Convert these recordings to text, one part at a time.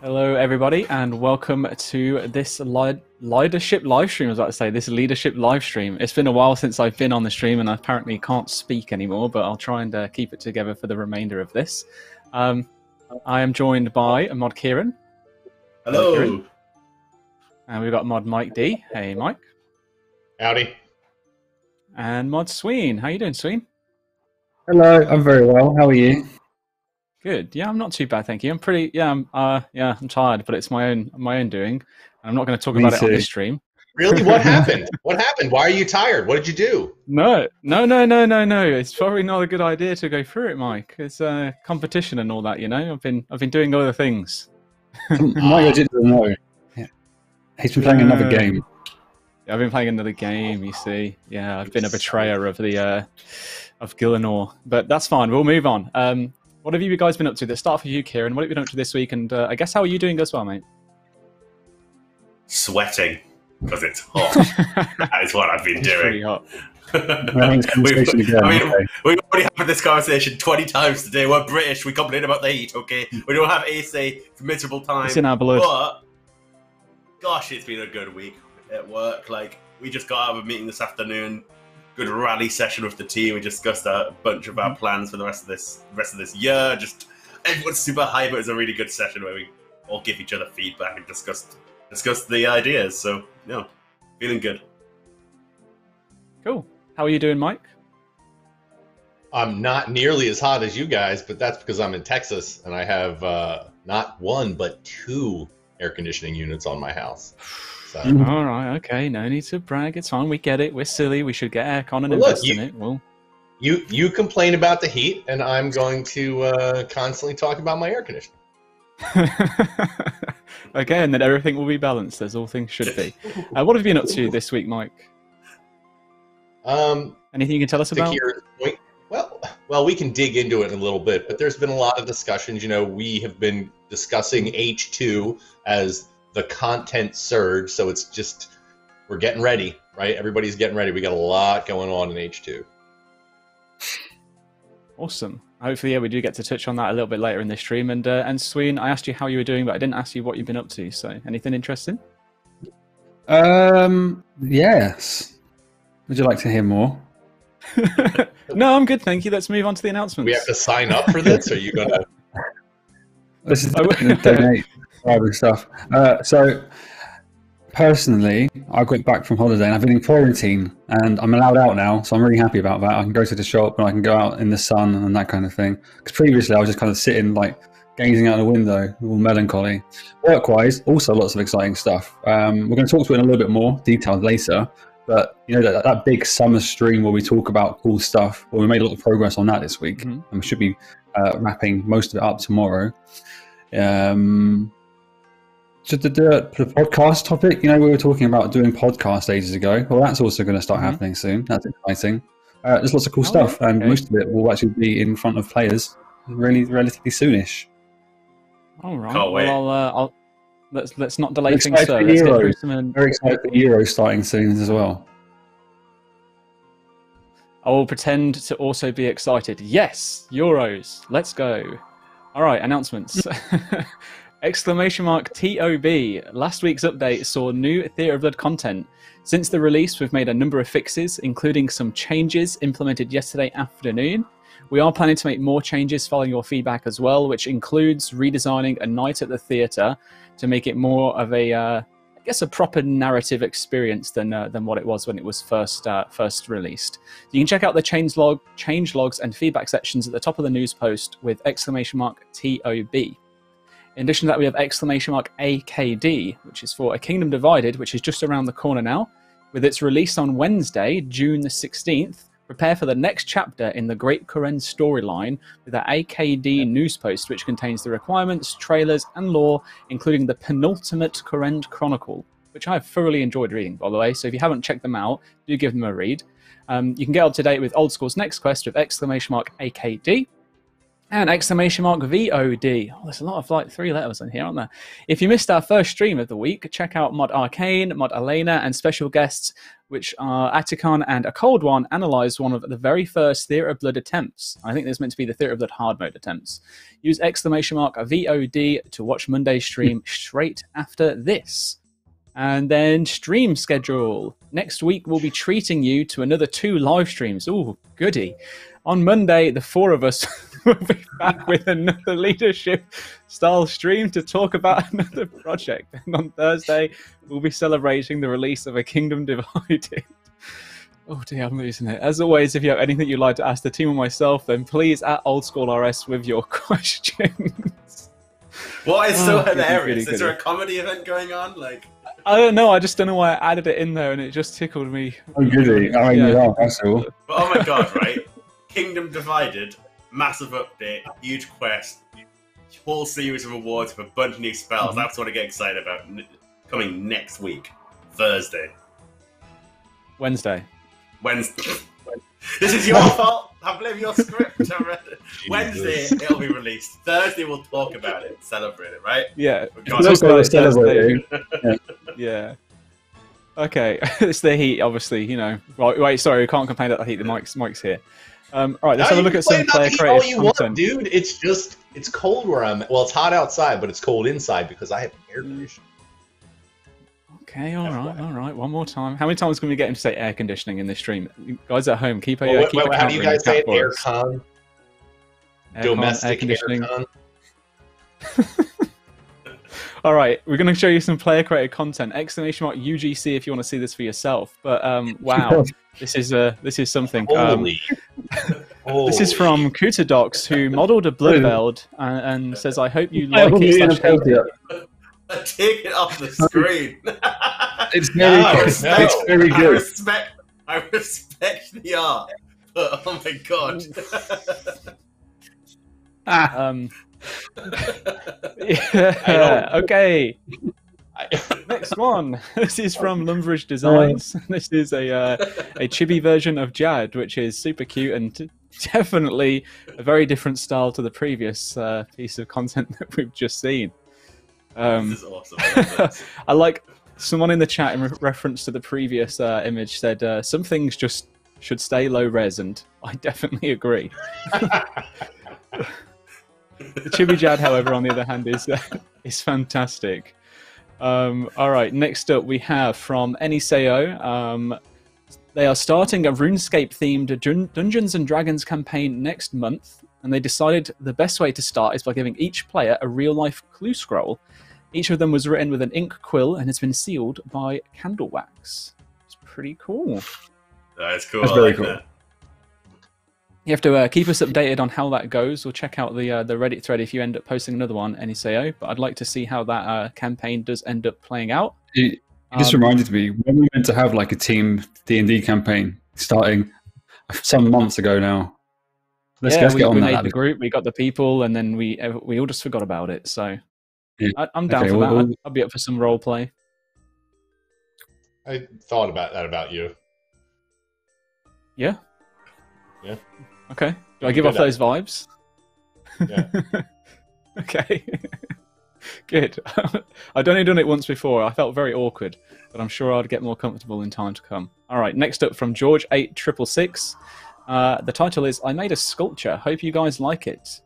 Hello, everybody, and welcome to this leadership live stream. I was about to say this leadership live stream. It's been a while since I've been on the stream, and I apparently can't speak anymore. But I'll try and keep it together for the remainder of this. I am joined by Mod Kieren. Hello. Kieren. And we've got Mod MikeD. Hey, Mike. Howdy. And Mod Sween. How you doing, Sween? Hello. I'm very well. How are you? Good. Yeah, I'm not too bad, thank you. I'm pretty. Yeah, I'm tired, but it's my own doing. I'm not going to talk about it on this stream. Really? What happened? What happened? Why are you tired? What did you do? No. It's probably not a good idea to go through it, Mike. It's competition and all that, you know. I've been doing other things. Mike didn't know. Yeah. He's been playing another game. Yeah, I've been playing another game. You see. Yeah, I've been a betrayer of the of Gillinor, but that's fine. We'll move on. What have you guys been up to? Let's start for you, Kieren. What have you been up to this week? And I guess, how are you doing as well, mate? Sweating, because it's hot. That is what I've been doing. Pretty hot. We've already had this conversation 20 times today. We're British. We complain about the heat, okay? We don't have AC for miserable time. It's in our blood. But, gosh, it's been a good week at work. Like, we just got out of a meeting this afternoon. Good rally session with the team. We discussed a bunch of our plans for the rest of this year. Just everyone's super hype. It was a really good session where we all give each other feedback and discussed the ideas. So feeling good. Cool. How are you doing, Mike? I'm not nearly as hot as you guys, but that's because I'm in Texas and I have not one but 2 air conditioning units on my house. So. All right, okay. No need to brag. It's fine. We get it. We're silly. We should get aircon and invest in it. Well, you complain about the heat, and I'm going to constantly talk about my air conditioning. Okay, and then everything will be balanced, as all things should be. What have you been up to this week, Mike? Anything you can tell us about? Well, we can dig into it in a little bit, but there's been a lot of discussions. You know, we have been discussing H2 as the content surge, so it's just, we're getting ready, right? Everybody's getting ready. We got a lot going on in H2. Awesome. Hopefully, yeah, we do get to touch on that a little bit later in this stream. And Sween, I asked you how you were doing, but I didn't ask you what you've been up to. So, anything interesting? Yes. Would you like to hear more? No, I'm good, thank you. Let's move on to the announcements. We have to sign up for this? Or are you gonna? This is donate other stuff. So, personally, I got back from holiday and I've been in quarantine and I'm allowed out now, so I'm really happy about that. I can go to the shop and I can go out in the sun and that kind of thing. Because previously I was just kind of sitting, like, gazing out the window, all melancholy. Work-wise, also lots of exciting stuff. We're going to talk to it in a little bit more detail later. But, you know, that big summer stream where we talk about cool stuff, well, we made a lot of progress on that this week. And we should be wrapping most of it up tomorrow. So the podcast topic, you know, we were talking about doing podcasts ages ago. Well, that's also going to start happening soon. That's exciting. There's lots of cool stuff, and most of it will actually be in front of players relatively soonish. All right. Can't wait. Well, let's not delay things. So Very excited for Euro starting soon as well. I will pretend to also be excited. Yes, Euros. Let's go. All right, announcements. Exclamation mark TOB. Last week's update saw new Theatre of Blood content. Since the release, we've made a number of fixes, including some changes implemented yesterday afternoon. We are planning to make more changes following your feedback as well, which includes redesigning a night at the theatre to make it more of a, I guess, a proper narrative experience than what it was when it was first released. You can check out the change logs and feedback sections at the top of the news post with exclamation mark TOB. In addition to that, we have exclamation mark AKD, which is for A Kingdom Divided, which is just around the corner now. With its release on Wednesday, June the 16th, prepare for the next chapter in the Great Kieren storyline with our AKD news post, which contains the requirements, trailers, and lore, including the penultimate Kieren Chronicle, which I have thoroughly enjoyed reading, by the way. So if you haven't checked them out, do give them a read. You can get up to date with Old School's next quest with exclamation mark AKD. And exclamation mark VOD. Oh, there's a lot of like 3 letters in here, aren't there? If you missed our first stream of the week, check out Mod Arcane, Mod Elena, and special guests, which are Atticon and a Cold One, analysed one of the very first Theatre of Blood attempts. I think this is meant to be the Theatre of Blood hard mode attempts. Use exclamation mark VOD to watch Monday's stream straight after this. And then stream schedule. Next week, we'll be treating you to another 2 live streams. Ooh, goody. On Monday, the 4 of us will be back with another leadership-style stream to talk about another project. And on Thursday, we'll be celebrating the release of A Kingdom Divided. Oh dear, I'm losing it. As always, if you have anything you'd like to ask the team or myself, then please at OldSchoolRS with your questions. What is so hilarious? Is there a comedy event going on? Like, I don't know. I just don't know why I added it in there, and it just tickled me. Oh, goody. I mean, yeah, that's all. But oh my god, right? Kingdom Divided, massive update, huge quest, whole series of awards with a bunch of new spells. That's what I get excited about. Coming next week, Thursday. Wednesday. This is your fault. I blame your script. Wednesday, it'll be released. Thursday, we'll talk about it, celebrate it, right? Yeah. Celebrating. Yeah. Okay. It's the heat, obviously, you know. Right, wait, sorry, we can't complain about the heat. The mic's here. All right, let's have a look at some player creative content. Dude, it's cold where I'm. Well, it's hot outside, but it's cold inside because I have air conditioning. Okay, all right. One more time. How many times can we get him to say air conditioning in this stream? You guys at home, keep a how do you guys say it? Aircon? Domestic air conditioning. Aircon? All right, we're going to show you some player created content. Exclamation mark UGC if you want to see this for yourself. But wow, this is something. This is from Kutadox, who modelled a Bloodveld and says, "I hope you like it." Take it off the screen. It's very good. It's very good. I respect the art, but oh my god. Yeah, okay. Next one. This is from Lumbridge Designs. This is a chibi version of Jad, which is super cute and definitely a very different style to the previous piece of content that we've just seen. This is awesome. I like someone in the chat in reference to the previous image said some things just should stay low res, and I definitely agree. The Chibi Jad, however, on the other hand, is fantastic. All right, next up we have from Eniseo. They are starting a RuneScape-themed Dungeons and Dragons campaign next month, and they decided the best way to start is by giving each player a real-life clue scroll. Each of them was written with an ink quill and has been sealed by candle wax. It's pretty cool. That's cool. That's very cool. That. You have to keep us updated on how that goes, or check out the Reddit thread if you end up posting another one, Eniseo. But I'd like to see how that campaign does end up playing out. It just reminded me, when we were meant to have like a team D&D campaign starting some months ago now. Let's get on that. We made the group, we got the people, and then we all just forgot about it. So yeah. I'm down for that. I'll be up for some role play. I thought about that about you. Yeah? Yeah. Okay. Do I give off those vibes? Yeah. Okay. Good. I'd only done it once before. I felt very awkward, but I'm sure I'd get more comfortable in time to come. All right, next up from George8666. The title is I Made a Sculpture. Hope you guys like it.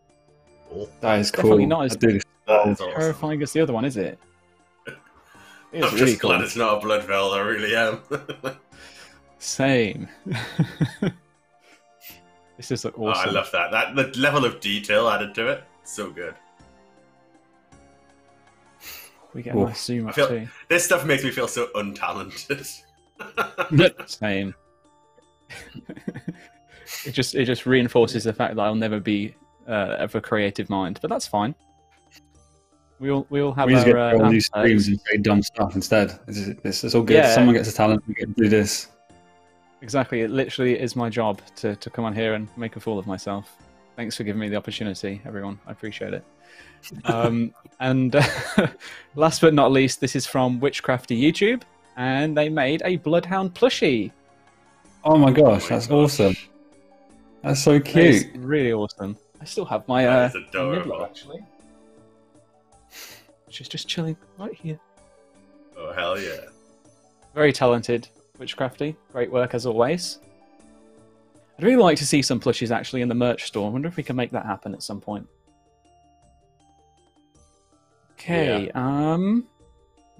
That is cool. Definitely not as terrifying as the other one, is it? I'm really just glad it's not a blood veil, I really am. Same. This is awesome. Oh, I love that. The level of detail added to it, so good. We get a nice zoom up too. This stuff makes me feel so untalented. Same. It just reinforces the fact that I'll never be of a creative mind, but that's fine. We all have just get all these streams and say dumb stuff instead. It's all good. Yeah. Someone gets a talent, we get to do this. Exactly. It literally is my job to come on here and make a fool of myself. Thanks for giving me the opportunity, everyone. I appreciate it. And last but not least, this is from Witchcrafty YouTube, and they made a Bloodhound plushie. Oh my gosh, that's awesome. That's so cute. That's really awesome. I still have my That is Nibbler, adorable. actually. She's just chilling right here. Oh, hell yeah. Very talented, Witchcrafty. Great work as always. I'd really like to see some plushies actually in the merch store. I wonder if we can make that happen at some point. Okay,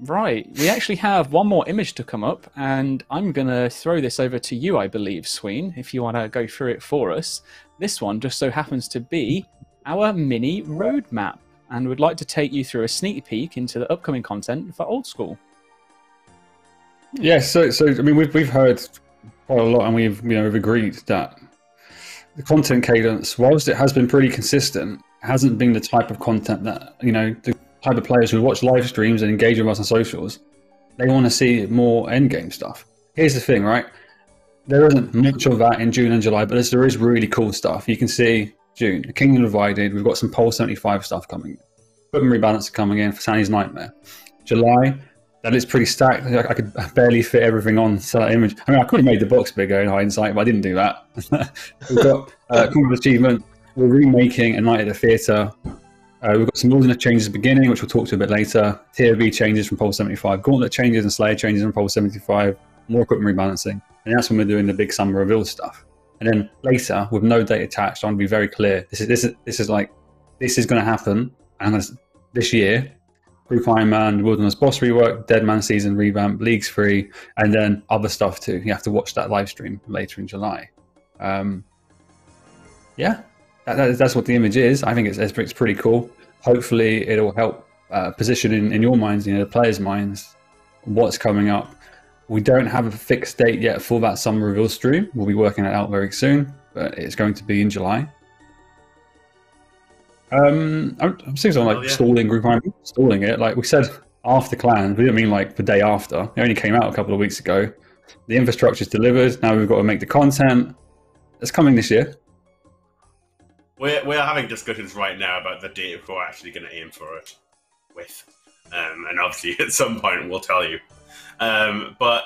right. We actually have one more image to come up, and I'm going to throw this over to you, I believe, Sween, if you want to go through it for us. This one just so happens to be our mini roadmap, and would like to take you through a sneak peek into the upcoming content for Old School. Yeah, so I mean, we've heard quite a lot, and we've agreed that the content cadence, whilst it has been pretty consistent, hasn't been the type of content that the type of players who watch live streams and engage with us on socials. They want to see more end game stuff. Here's the thing, right? There isn't much of that in June and July, but there is really cool stuff. You can see June, the Kingdom Divided. We've got some Pole 75 stuff coming in. Equipment Rebalancer coming in for Sandy's Nightmare. July, that is pretty stacked. I could barely fit everything on to that image. I mean, I could have made the box bigger in hindsight, but I didn't do that. We've got Combat Achievement. We're remaking A Night at the Theatre. We've got some Wilderness changes at the beginning, which we'll talk to a bit later. TOB changes from Pole 75. Gauntlet changes and Slayer changes from Pole 75. More equipment rebalancing. And that's when we're doing the big summer reveal stuff. And then later, with no date attached, I want to be very clear. This is going to happen. And this year, Group Ironman, Wilderness Boss rework, Deadman season revamp, Leagues free, and then other stuff too. You have to watch that live stream later in July. Yeah, that's what the image is. I think it's pretty cool. Hopefully, it'll help position in your minds, the players' minds, what's coming up. We don't have a fixed date yet for that summer reveal stream. We'll be working it out very soon, but it's going to be in July. I'm seeing something like stalling Group Ironman, stalling it. Like we said after Clans, we didn't mean like the day after. It only came out a couple of weeks ago. The infrastructure's delivered. Now we've got to make the content. It's coming this year. We're having discussions right now about the date we're actually going to aim for it with. And obviously at some point we'll tell you. But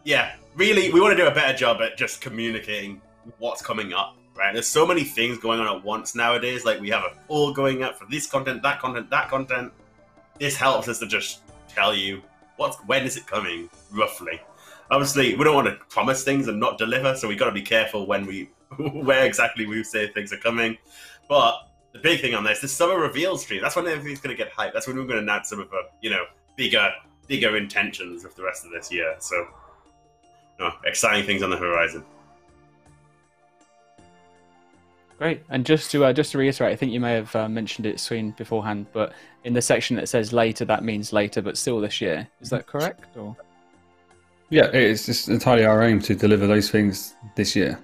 yeah, really, we want to do a better job at just communicating what's coming up. Right, there's so many things going on at once nowadays. Like we have a poll going up for this content, that content, that content. This helps us to just tell you when is it coming, roughly. Obviously, we don't want to promise things and not deliver, so we got to be careful where exactly we say things are coming. But the big thing on this summer reveal stream. That's when everything's going to get hyped. That's when we're going to announce some of our, bigger intentions with the rest of this year. So, exciting things on the horizon. Great. And just to reiterate, I think you may have mentioned it, Sween, beforehand, but in the section that says later, that means later, but still this year. Is that correct? Or? Yeah, it's just entirely our aim to deliver those things this year.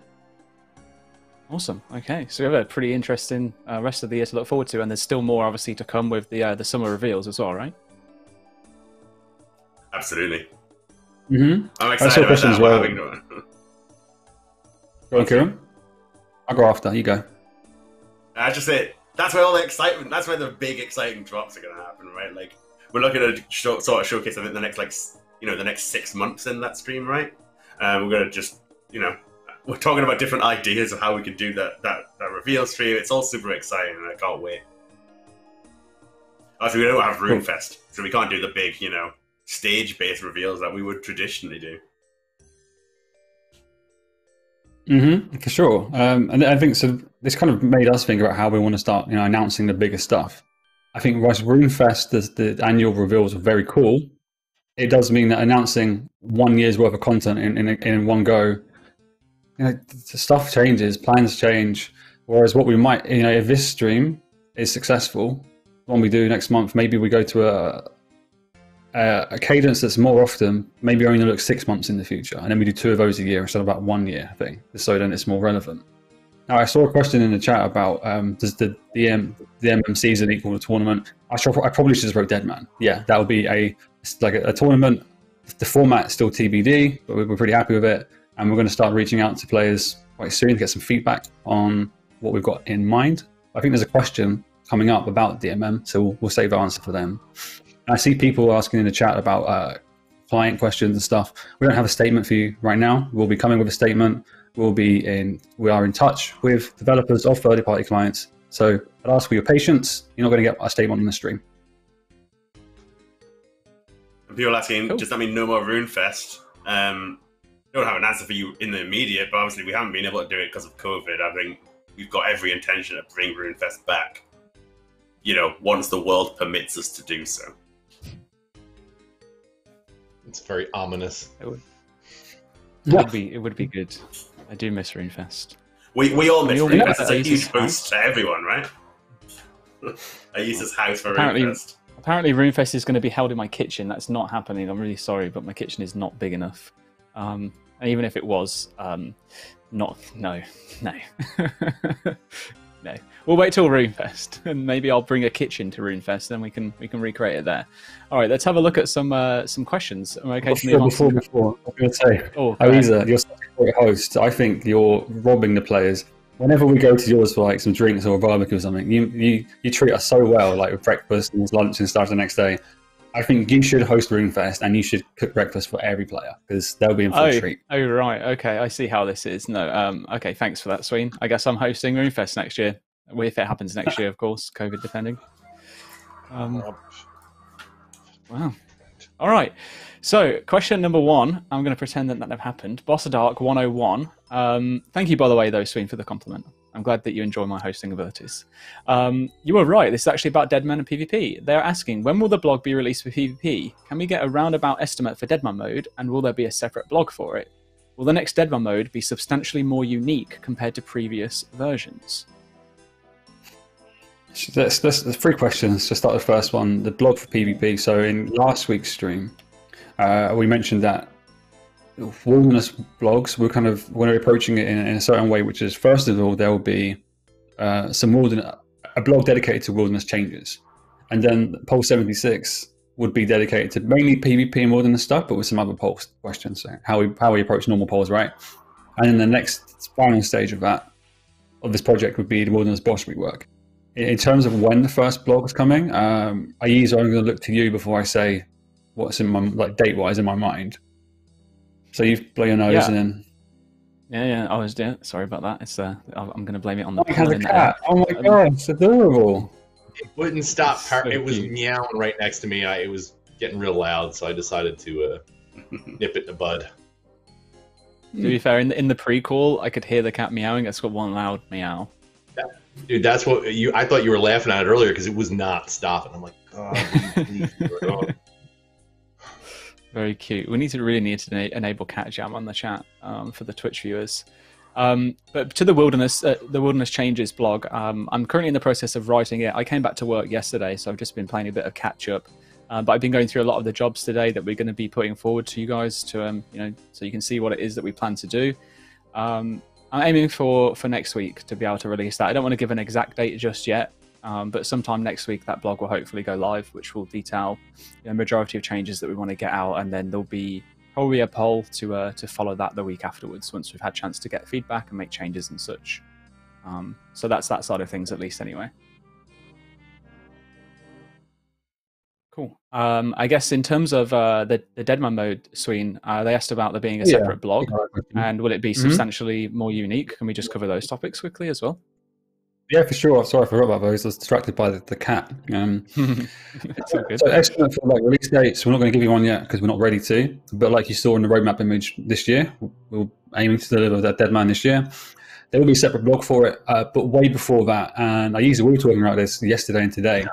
Awesome. Okay, so we have a pretty interesting rest of the year to look forward to, and there's still more, obviously, to come with the summer reveals as well, right? Absolutely. Mm-hmm. I'm excited about that. As well. Go on, Kieren. I'll go after. You go. I just say that's where all the excitement. That's where the big exciting drops are going to happen, right? Like we're looking at a sort of showcase. I think the next 6 months in that stream, right? We're going to just we're talking about different ideas of how we could do that reveal stream. It's all super exciting, and I can't wait. Also, we don't have RuneFest, so we can't do the big stage-based reveals that we would traditionally do. Mm-hmm, for sure. And I think so. This kind of made us think about how we want to start, announcing the bigger stuff. I think whilst RuneFest, the annual reveals are very cool, it does mean that announcing 1 year's worth of content in one go, stuff changes, plans change. Whereas what we might, if this stream is successful, one we do next month, maybe we go to a cadence that's more often, maybe only look 6 months in the future, and then we do 2 of those a year instead of about 1 year thing, so then it's more relevant. Now, I saw a question in the chat about does the MM season equal the tournament? I probably should just wrote Deadman. Yeah, that would be a tournament. The format is still TBD, but we're pretty happy with it, and we're going to start reaching out to players quite soon to get some feedback on what we've got in mind. I think there's a question coming up about DMM, so we'll save our answer for them. I see people asking in the chat about client questions and stuff. We don't have a statement for you right now. We'll be coming with a statement. We are in touch with developers of third-party clients So I'd ask for your patience. You're not going to get a statement on the stream. People asking, Cool. does that mean no more RuneFest? Don't have an answer for you in the immediate, but obviously we haven't been able to do it because of COVID. I think we've got every intention to bring RuneFest back, you know, once the world permits us to do so. It's very ominous. It would be good. I do miss RuneFest. We all miss We all RuneFest. miss It's a huge Aiza's boost to everyone, right? Aiza's house for Apparently- RuneFest. Apparently, RuneFest is going to be held in my kitchen. That's not happening. I'm really sorry, but my kitchen is not big enough. And even if it was, no. No. We'll wait till RuneFest, and maybe I'll bring a kitchen to RuneFest, and we can recreate it there. All right, let's have a look at some questions. Am I okay to move on? Before, I'm going to say, Oh, go ahead. Ayiza, you're such a great host. I think you're robbing the players. Whenever we go to yours for like some drinks or a barbecue or something, you treat us so well, like with breakfast and lunch and stuff the next day. I think you should host RuneFest and you should cook breakfast for every player because they'll be in for a treat. Oh, right. Okay, I see how this is. No, okay, thanks for that, Sween. I guess I'm hosting RuneFest next year. If it happens next year, of course, COVID depending. Wow. All right. So, question number 1. I'm going to pretend that never happened. Boss Dark 101. Thank you, by the way, though, Sween, for the compliment. I'm glad that you enjoy my hosting abilities. You were right. This is actually about Deadman and PvP. They're asking, when will the blog be released for PvP? Can we get a roundabout estimate for Deadman mode, and will there be a separate blog for it? Will the next Deadman mode be substantially more unique compared to previous versions? There's 3 questions. To start the first one, the blog for PvP. So in last week's stream, we mentioned that wilderness blogs, we're approaching it in a certain way, which is, first of all, there will be a blog dedicated to wilderness changes, and then poll 76 would be dedicated to mainly PvP and wilderness stuff, but with some other poll questions, so how we approach normal polls, right? And then the next final stage of this project would be the wilderness boss rework. In terms of when the first blog is coming, Ayiza, I'm going to look to you before I say what's in my date-wise in my mind. So you blow your nose and then. Yeah. I was doing. Sorry about that. It's I'm going to blame it on the. Mike has a cat. Oh my god, it's adorable. It wouldn't stop. So it was cute. meowing right next to me. It was getting real loud, so I decided to nip it in the bud. To be fair, in the pre-call, I could hear the cat meowing. It's got one loud meow. Dude, that's what I thought you were laughing at it earlier because it was not stopping. I'm like, God, please. Very cute. We really need to enable cat jam on the chat for the Twitch viewers. But to the wilderness changes blog, I'm currently in the process of writing it. I came back to work yesterday, so I've just been playing a bit of catch up. But I've been going through a lot of the jobs today that we're going to be putting forward to you guys to so you can see what it is that we plan to do. I'm aiming for next week to be able to release that. I don't want to give an exact date just yet. But sometime next week, that blog will hopefully go live, which will detail the majority of changes that we want to get out, and then there'll be probably a poll to follow that the week afterwards, once we've had a chance to get feedback and make changes and such. So that's that side of things, at least, anyway. Cool. I guess in terms of the Deadman mode, Sween, they asked about there being a separate blog, and will it be substantially more unique? Can we just cover those topics quickly as well? Yeah, for sure. Sorry, I forgot about those. I was distracted by the cat. It's all good. So estimate for release dates, we're not going to give you one yet because we're not ready to. But like you saw in the roadmap image this year, we're aiming to deliver that Deadman this year. There will be a separate blog for it, but way before that, and we were talking about this yesterday and today,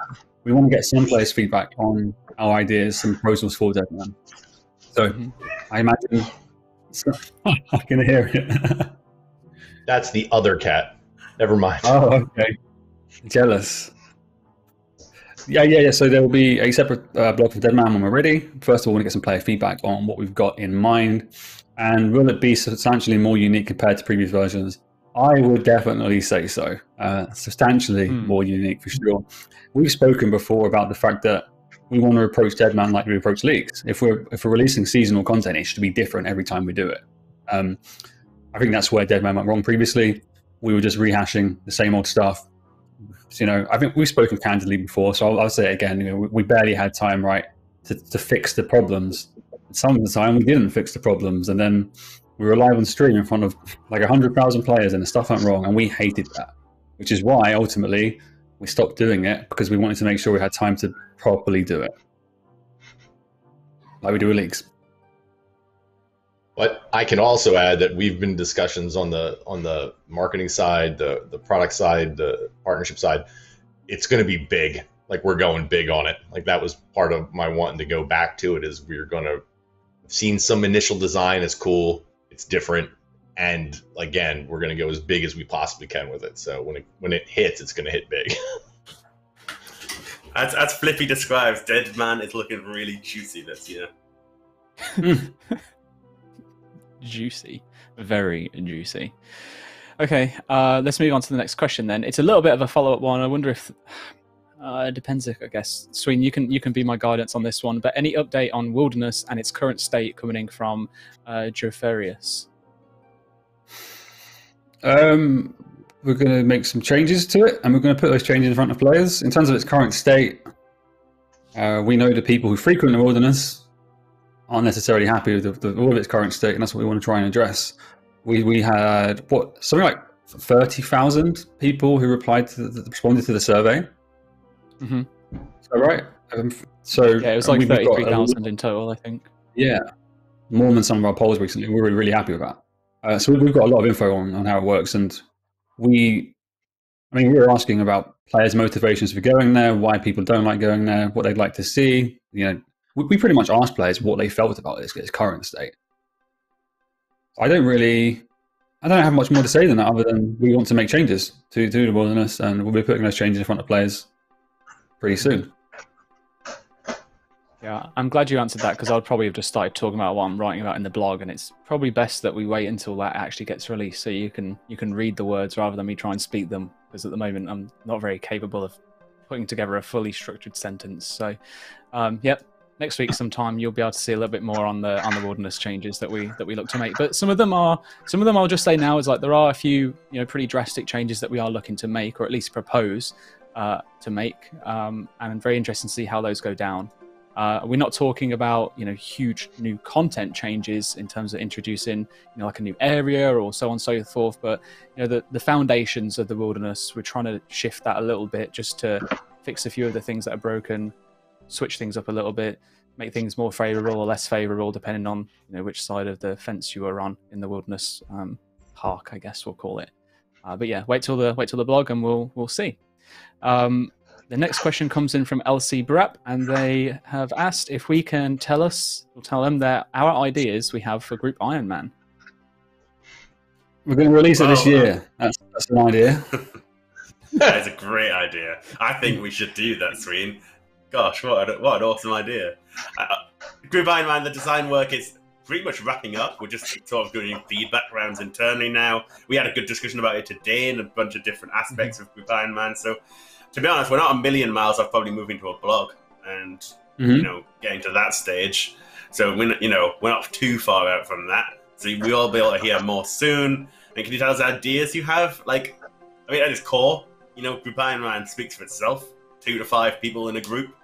we want to get some players' feedback on our ideas, some proposals for Deadman. So I imagine I can hear it. That's the other cat. Never mind. Oh, okay. Jealous. Yeah. So there will be a separate blog for Deadman when we're ready. First of all, we want to get some player feedback on what we've got in mind, and will it be substantially more unique compared to previous versions? I would definitely say so. Substantially more unique for sure. We've spoken before about the fact that we want to approach Deadman like we approach leagues. If we're releasing seasonal content, it should be different every time we do it. I think that's where Deadman went wrong previously. We were just rehashing the same old stuff. So, I think we've spoken candidly before, so I'll say it again. We barely had time, right, to fix the problems. Some of the time we didn't fix the problems, and then we were live on stream in front of like 100,000 players, and the stuff went wrong, and we hated that. which is why ultimately we stopped doing it, because we wanted to make sure we had time to properly do it, like we do with leagues. But I can also add that we've been discussions on the marketing side, the product side, the partnership side. It's going to be big. Like, we're going big on it. Like, that was part of my wanting to go back to it, is we're going to seen some initial design. It's cool. It's different. And again, we're going to go as big as we possibly can with it. So when it hits, it's going to hit big. As Flippy describes, Dead Man is looking really juicy this year. Juicy, very juicy. Okay, let's move on to the next question then. It's a little bit of a follow-up one. I wonder if it depends. I guess Sween, you can be my guidance on this one. But any update on Wilderness and its current state coming from Jofarius? We're going to make some changes to it, and we're going to put those changes in front of players. In terms of its current state, we know the people who frequent the Wilderness aren't necessarily happy with all of its current state, and that's what we want to try and address. We had something like 30,000 people who responded to the survey. Mm-hmm. Is that right? So yeah, it was like 33,000 in total, I think. Yeah, more than some of our polls recently. We're really happy with that. So we've got a lot of info on how it works, and we were asking about players' motivations for going there, why people don't like going there, what they'd like to see. We pretty much asked players what they felt about its current state. I don't have much more to say than that, other than we want to make changes to the Wilderness, and we'll be putting those changes in front of players pretty soon. Yeah, I'm glad you answered that, because I'd probably have just started talking about what I'm writing about in the blog, and it's probably best that we wait until that actually gets released, so you can read the words rather than me try and speak them, because at the moment I'm not very capable of putting together a fully structured sentence. So, yep. Next week sometime you'll be able to see a little bit more on the Wilderness changes that we look to make. But some of them I'll just say now is like there are a few pretty drastic changes that we are looking to make, or at least propose to make, and I'm very interested to see how those go down. We're not talking about huge new content changes in terms of introducing like a new area or so on and so forth, but the foundations of the Wilderness, we're trying to shift that a little bit just to fix a few of the things that are broken, switch things up a little bit, make things more favorable or less favorable depending on which side of the fence you are on in the Wilderness park, I guess we'll call it. But yeah, wait till the blog and we'll see. The next question comes in from LC Brap, and they have asked if we can tell them that our ideas we have for Group Ironman. We're going to release it this year. That's an idea. That is a great idea. I think we should do that, Sween. Gosh, what an awesome idea. Group Ironman, the design work is pretty much wrapping up. We're just sort of doing feedback rounds internally now. We had a good discussion about it today and a bunch of different aspects of Group Ironman. So, to be honest, we're not a million miles off probably moving to a blog and, getting to that stage. So, we're not too far out from that. So, we'll all be able to hear more soon. And can you tell us ideas you have? At its core, Group Ironman speaks for itself. 2 to 5 people in a group.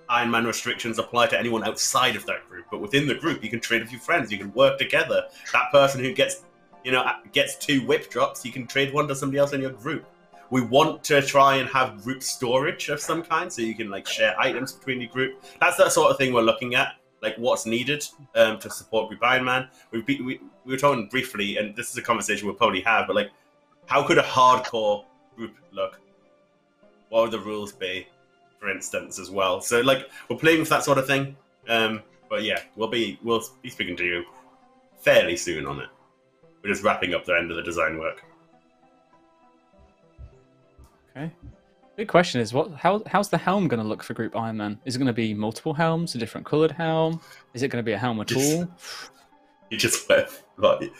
Ironman restrictions apply to anyone outside of that group, but within the group, you can trade with your friends. You can work together. That person who gets 2 whip drops, you can trade one to somebody else in your group. We want to try and have group storage of some kind, so you can share items between your group. That's that sort of thing we're looking at, what's needed to support Group Ironman. We were talking briefly, and this is a conversation we'll probably have, but how could a hardcore group look? What would the rules be, for instance, as well? So, we're playing with that sort of thing. But yeah, we'll be speaking to you fairly soon on it. We're just wrapping up the end of the design work. Okay. Big question is how's the helm going to look for Group Ironman? Is it going to be multiple helms, a different coloured helm? Is it going to be a helm at all? You just wear you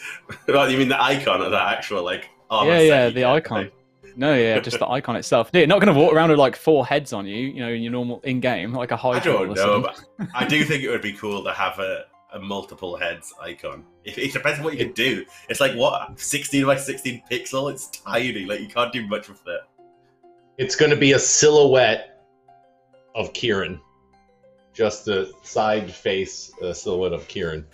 mean the icon of that actual armor? Yeah, the icon. No, yeah, just the icon itself. You're not going to walk around with 4 heads on you, in your normal in-game, like a high. I don't know, but I do think it would be cool to have a multiple heads icon. It depends on what you can do. It's 16 by 16 pixel. It's tiny. You can't do much with it. It's going to be a silhouette of Kieren. Just the side face silhouette of Kieren.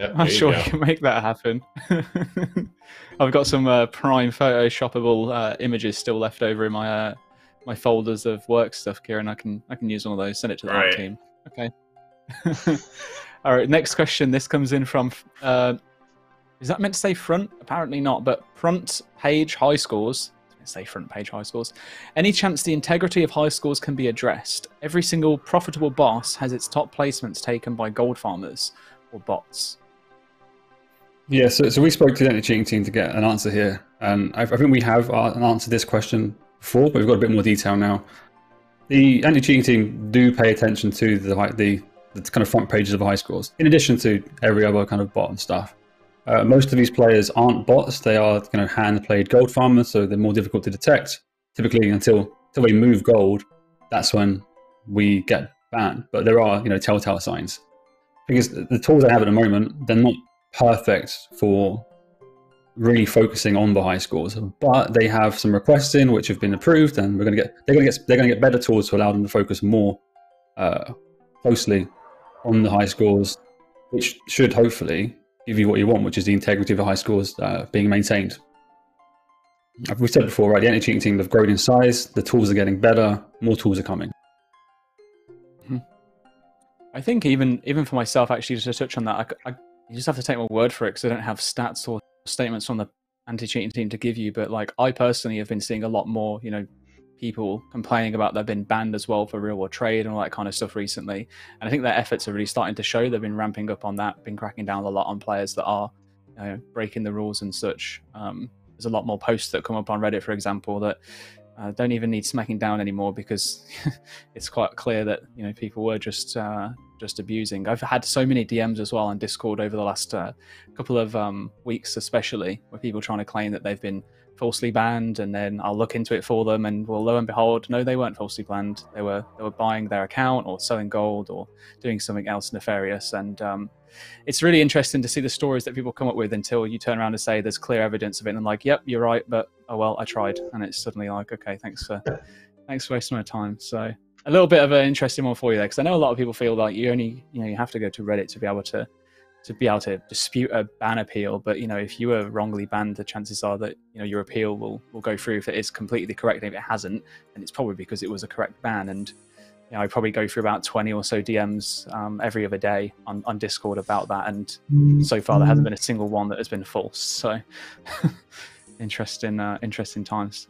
Yep, I'm sure we can make that happen. I've got some prime photoshoppable images still left over in my my folders of work stuff, Kieren. I can use one of those. Send it to the art team. Okay. All right. Next question. This comes in from. Is that meant to say front? Apparently not. But front page high scores. Say front page high scores. Any chance the integrity of high scores can be addressed? Every single profitable boss has its top placements taken by gold farmers or bots. Yeah, so we spoke to the anti-cheating team to get an answer here, and I think we have answered this question before, but we've got a bit more detail now. The anti-cheating team do pay attention to the kind of front pages of high scores, in addition to every other kind of bot and stuff. Most of these players aren't bots; they are kind of hand-played gold farmers, so they're more difficult to detect. Typically, until we move gold, that's when we get banned. But there are telltale signs. Because the tools I have at the moment, they're not perfect for really focusing on the high scores, but they have some requests in which have been approved, and they're going to get better tools to allow them to focus more closely on the high scores, which should hopefully give you what you want, which is the integrity of the high scores being maintained. As we said before, right, the anti-cheating team have grown in size, the tools are getting better, more tools are coming. I think even for myself, actually, just to touch on that, you just have to take my word for it because I don't have stats or statements from the anti-cheating team to give you. But like, I personally have been seeing a lot more, people complaining about they've been banned as well for real world trade and all that kind of stuff recently. And I think their efforts are really starting to show. They've been ramping up on that, been cracking down a lot on players that are breaking the rules and such. There's a lot more posts that come up on Reddit, for example, that don't even need smacking down anymore because it's quite clear that people were just abusing. I've had so many DMs as well on Discord over the last couple of weeks, especially, where people trying to claim that they've been falsely banned, and then I'll look into it for them, and well, lo and behold, no, they weren't falsely banned. They were buying their account or selling gold or doing something else nefarious. And it's really interesting to see the stories that people come up with until you turn around and say there's clear evidence of it, and I'm like, yep, you're right, but oh well, I tried. And it's suddenly like, okay, thanks for wasting my time. So a little bit of an interesting one for you there, because I know a lot of people feel like you only you have to go to Reddit to be able to dispute a ban appeal. But if you were wrongly banned, the chances are that your appeal will go through if it is completely correct. And if it hasn't, then it's probably because it was a correct ban. And I probably go through about 20 or so DMs every other day on Discord about that, and so far there hasn't been a single one that has been false. So interesting times.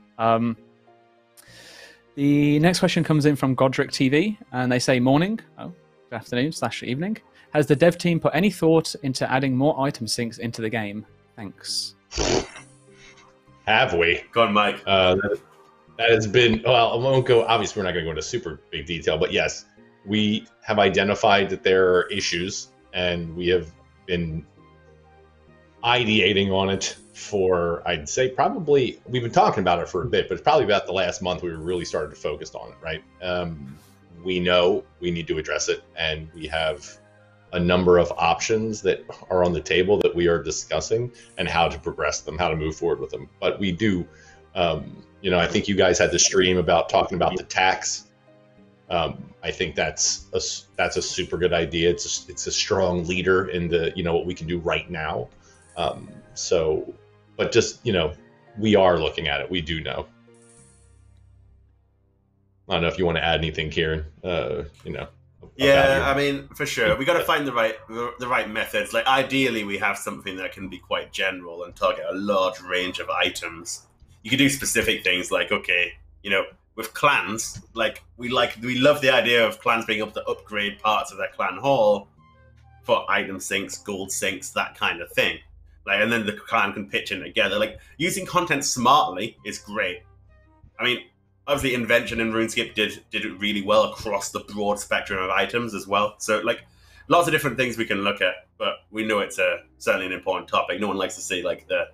The next question comes in from Godric TV, and they say, morning, good afternoon / evening. Has the dev team put any thought into adding more item syncs into the game? Thanks. Have we? Go on, Mike. That has been, well, I won't go, obviously we're not going to go into super big detail, but yes, we have identified that there are issues, and we have been ideating on it for, I'd say probably, we've been talking about it for a bit, but it's probably about the last month we really started to focus on it, right? We know we need to address it, and we have a number of options that are on the table that we are discussing, and how to progress them, how to move forward with them. But we do, I think you guys had the stream about talking about the tax. I think that's a super good idea. It's a strong leader in the what we can do right now. But just we are looking at it. We do know. I don't know if you want to add anything, Kieren. Yeah, I mean, for sure, we got to find the right methods. Like, ideally, we have something that can be quite general and target a large range of items. You can do specific things like, okay, with clans, like we love the idea of clans being able to upgrade parts of their clan hall for item sinks, gold sinks, that kind of thing. Like, and then the clan can pitch in together. Like, using content smartly is great. I mean, obviously, Invention and RuneScape did it really well across the broad spectrum of items as well. So, like, lots of different things we can look at, but we know it's certainly an important topic. No one likes to see like the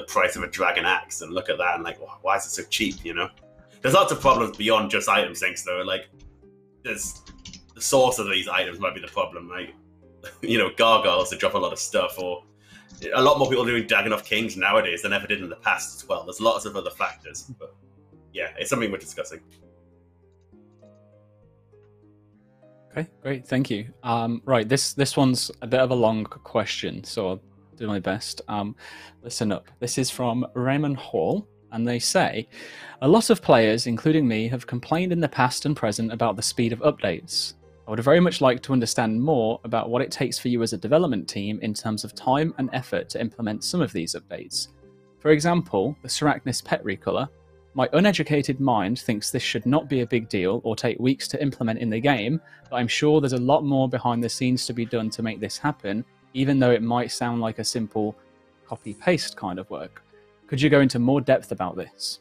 price of a dragon axe and look at that and like, why is it so cheap? There's lots of problems beyond just item sinks, though. Like, there's the source of these items might be the problem, right? Gargoyles that drop a lot of stuff, or a lot more people doing Dagon of Kings nowadays than ever did in the past as well. There's lots of other factors, but yeah, it's something we're discussing. Okay, great, thank you. Right, this one's a bit of a long question, so I'll do my best. Listen up. This is from Raymond Hall, and they say, a lot of players, including me, have complained in the past and present about the speed of updates. I would very much like to understand more about what it takes for you as a development team in terms of time and effort to implement some of these updates. For example, the Seracnus pet recolor. My uneducated mind thinks this should not be a big deal or take weeks to implement in the game, but I'm sure there's a lot more behind the scenes to be done to make this happen, even though it might sound like a simple copy-paste kind of work. Could you go into more depth about this?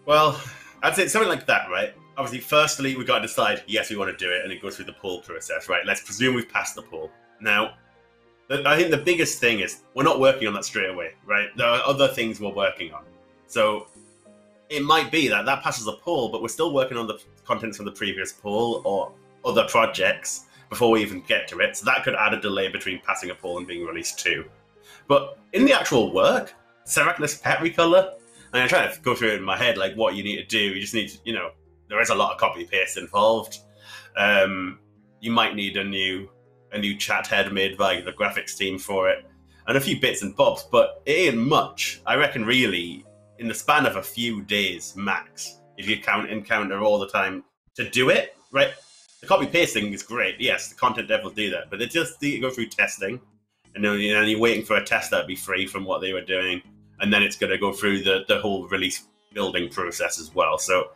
Well, I'd say something like that, right? Obviously, firstly, we've got to decide, yes, we want to do it, and it goes through the pull process, right? Let's presume we've passed the pull. Now, I think the biggest thing is we're not working on that straight away, right? There are other things we're working on. So it might be that that passes a pull, but we're still working on the contents from the previous pull or other projects before we even get to it. So that could add a delay between passing a pull and being released too. But in the actual work, Seracnus pet recolor, and I'm trying to go through it in my head, like what you need to do. You just need to, there is a lot of copy paste involved. You might need a new chat head made by the graphics team for it, and a few bits and bobs, but it ain't much. I reckon really in the span of a few days max, if you encounter all the time to do it, right? The copy pasting is great. Yes, the content dev will do that, but it just need to go through testing, and then you're waiting for a tester to be free from what they were doing, and then it's going to go through the whole release building process as well. So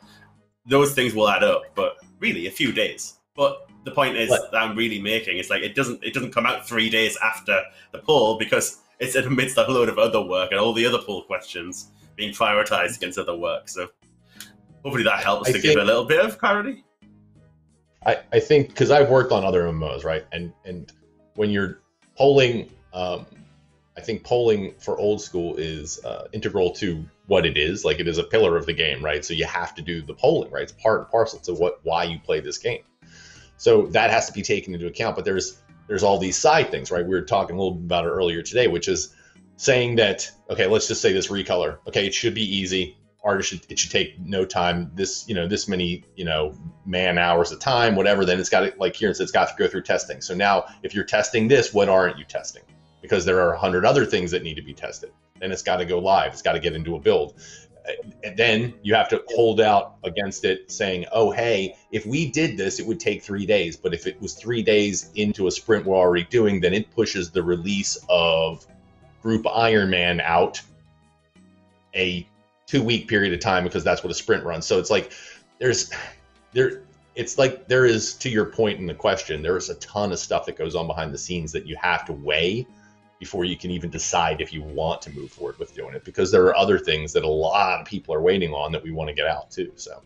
those things will add up, but really a few days. But the point is that I'm really making is like it doesn't come out 3 days after the poll because it's amidst a load of other work and all the other poll questions being prioritized against other work. So hopefully that helps to give a little bit of clarity. I think because I've worked on other MMOs, right? And when you're polling, I think polling for old school is integral to what it is. Like it is a pillar of the game, right? So you have to do the polling, right? It's part and parcel to why you play this game. So that has to be taken into account. But there's all these side things, right? We were talking a little bit about it earlier today, which is saying that, okay, let's just say this recolor. Okay, it should be easy. It should take no time. This many man hours of time, whatever. Then it's got to, like Kieren said, it's got to go through testing. So now, if you're testing this, what aren't you testing? Because there are 100 other things that need to be tested. Then it's got to go live. It's got to get into a build. And then you have to hold out against it saying, oh, hey, if we did this, it would take 3 days. But if it was 3 days into a sprint we're already doing, then it pushes the release of Group Ironman out a 2-week period of time because that's what a sprint runs. So it's like it's like there is, to your point in the question, there is a ton of stuff that goes on behind the scenes that you have to weigh before you can even decide if you want to move forward with doing it, because there are other things that a lot of people are waiting on that we want to get out too. So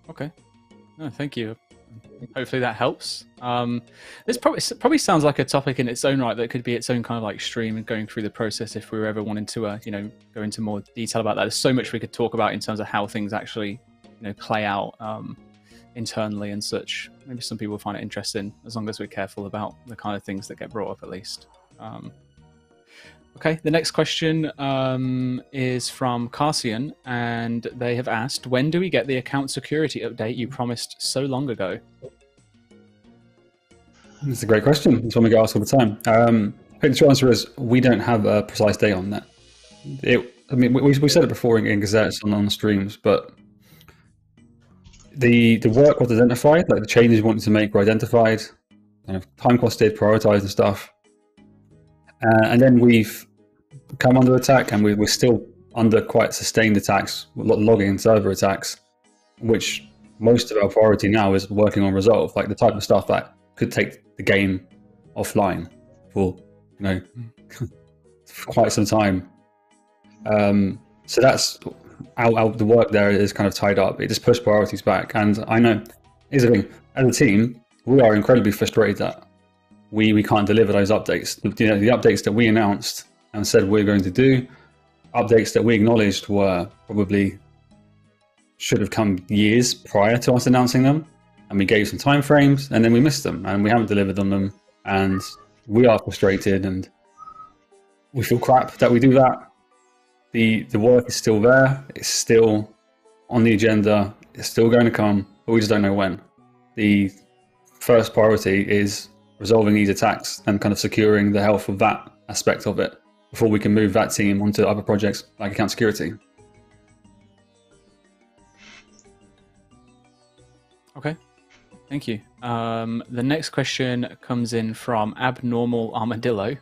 okay, no, thank you. Hopefully that helps. This probably sounds like a topic in its own right that could be its own kind of like stream and going through the process if we were ever wanting to go into more detail about that. There's so much we could talk about in terms of how things actually play out internally and such. Maybe some people find it interesting as long as we're careful about the kind of things that get brought up at least. Okay, the next question is from Carsian, and they have asked, when do we get the account security update you promised so long ago? That's a great question. It's one we get asked all the time. I think the short answer is we don't have a precise date on that. We said it before in gazettes and on streams, but the work was identified, like the changes we wanted to make were identified, kind of time costed, prioritized and stuff. And then we've come under attack, and we're still under quite sustained attacks, logging and server attacks, which most of our priority now is working on resolve, like the type of stuff that could take the game offline for for quite some time. So that's the work there is kind of tied up. It just pushed priorities back, and I know here's the thing: as a team, we are incredibly frustrated that we can't deliver those updates. The updates that we announced and said we're going to do, updates that we acknowledged were probably should have come years prior to us announcing them, and we gave some time frames, and then we missed them, and we haven't delivered on them, and we are frustrated, and we feel crap that we do that. The work is still there. It's still on the agenda. It's still going to come, but we just don't know when. The first priority is resolving these attacks and kind of securing the health of that aspect of it before we can move that team onto other projects like account security. Okay, thank you. The next question comes in from Abnormal Armadillo.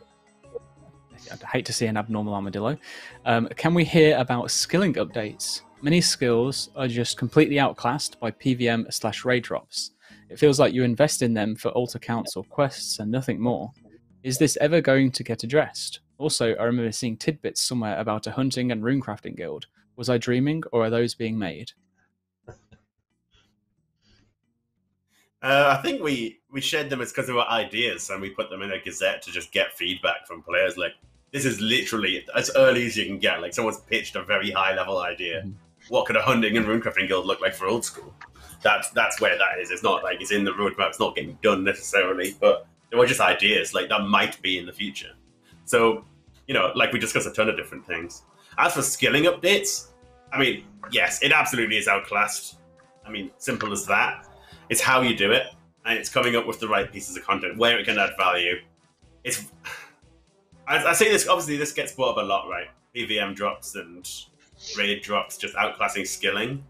I'd hate to see an abnormal armadillo. Can we hear about skilling updates? Many skills are just completely outclassed by PVM/raid drops. It feels like you invest in them for alt accounts or quests and nothing more. Is this ever going to get addressed? Also, I remember seeing tidbits somewhere about a hunting and runecrafting guild. Was I dreaming, or are those being made? I think we shared them as because they were ideas, and we put them in a gazette to just get feedback from players. Like, this is literally as early as you can get. Like, someone's pitched a very high level idea. Mm-hmm. What could a hunting and runecrafting guild look like for old school? That's where that is. It's not like it's in the roadmap. It's not getting done necessarily, but they were just ideas. Like, that might be in the future. So, you know, like, we discussed a ton of different things. As for skilling updates, I mean, yes, it absolutely is outclassed. I mean, simple as that. It's how you do it, and it's coming up with the right pieces of content, where it can add value. I say this, obviously this gets brought up a lot, right? PVM drops and raid drops, just outclassing skilling.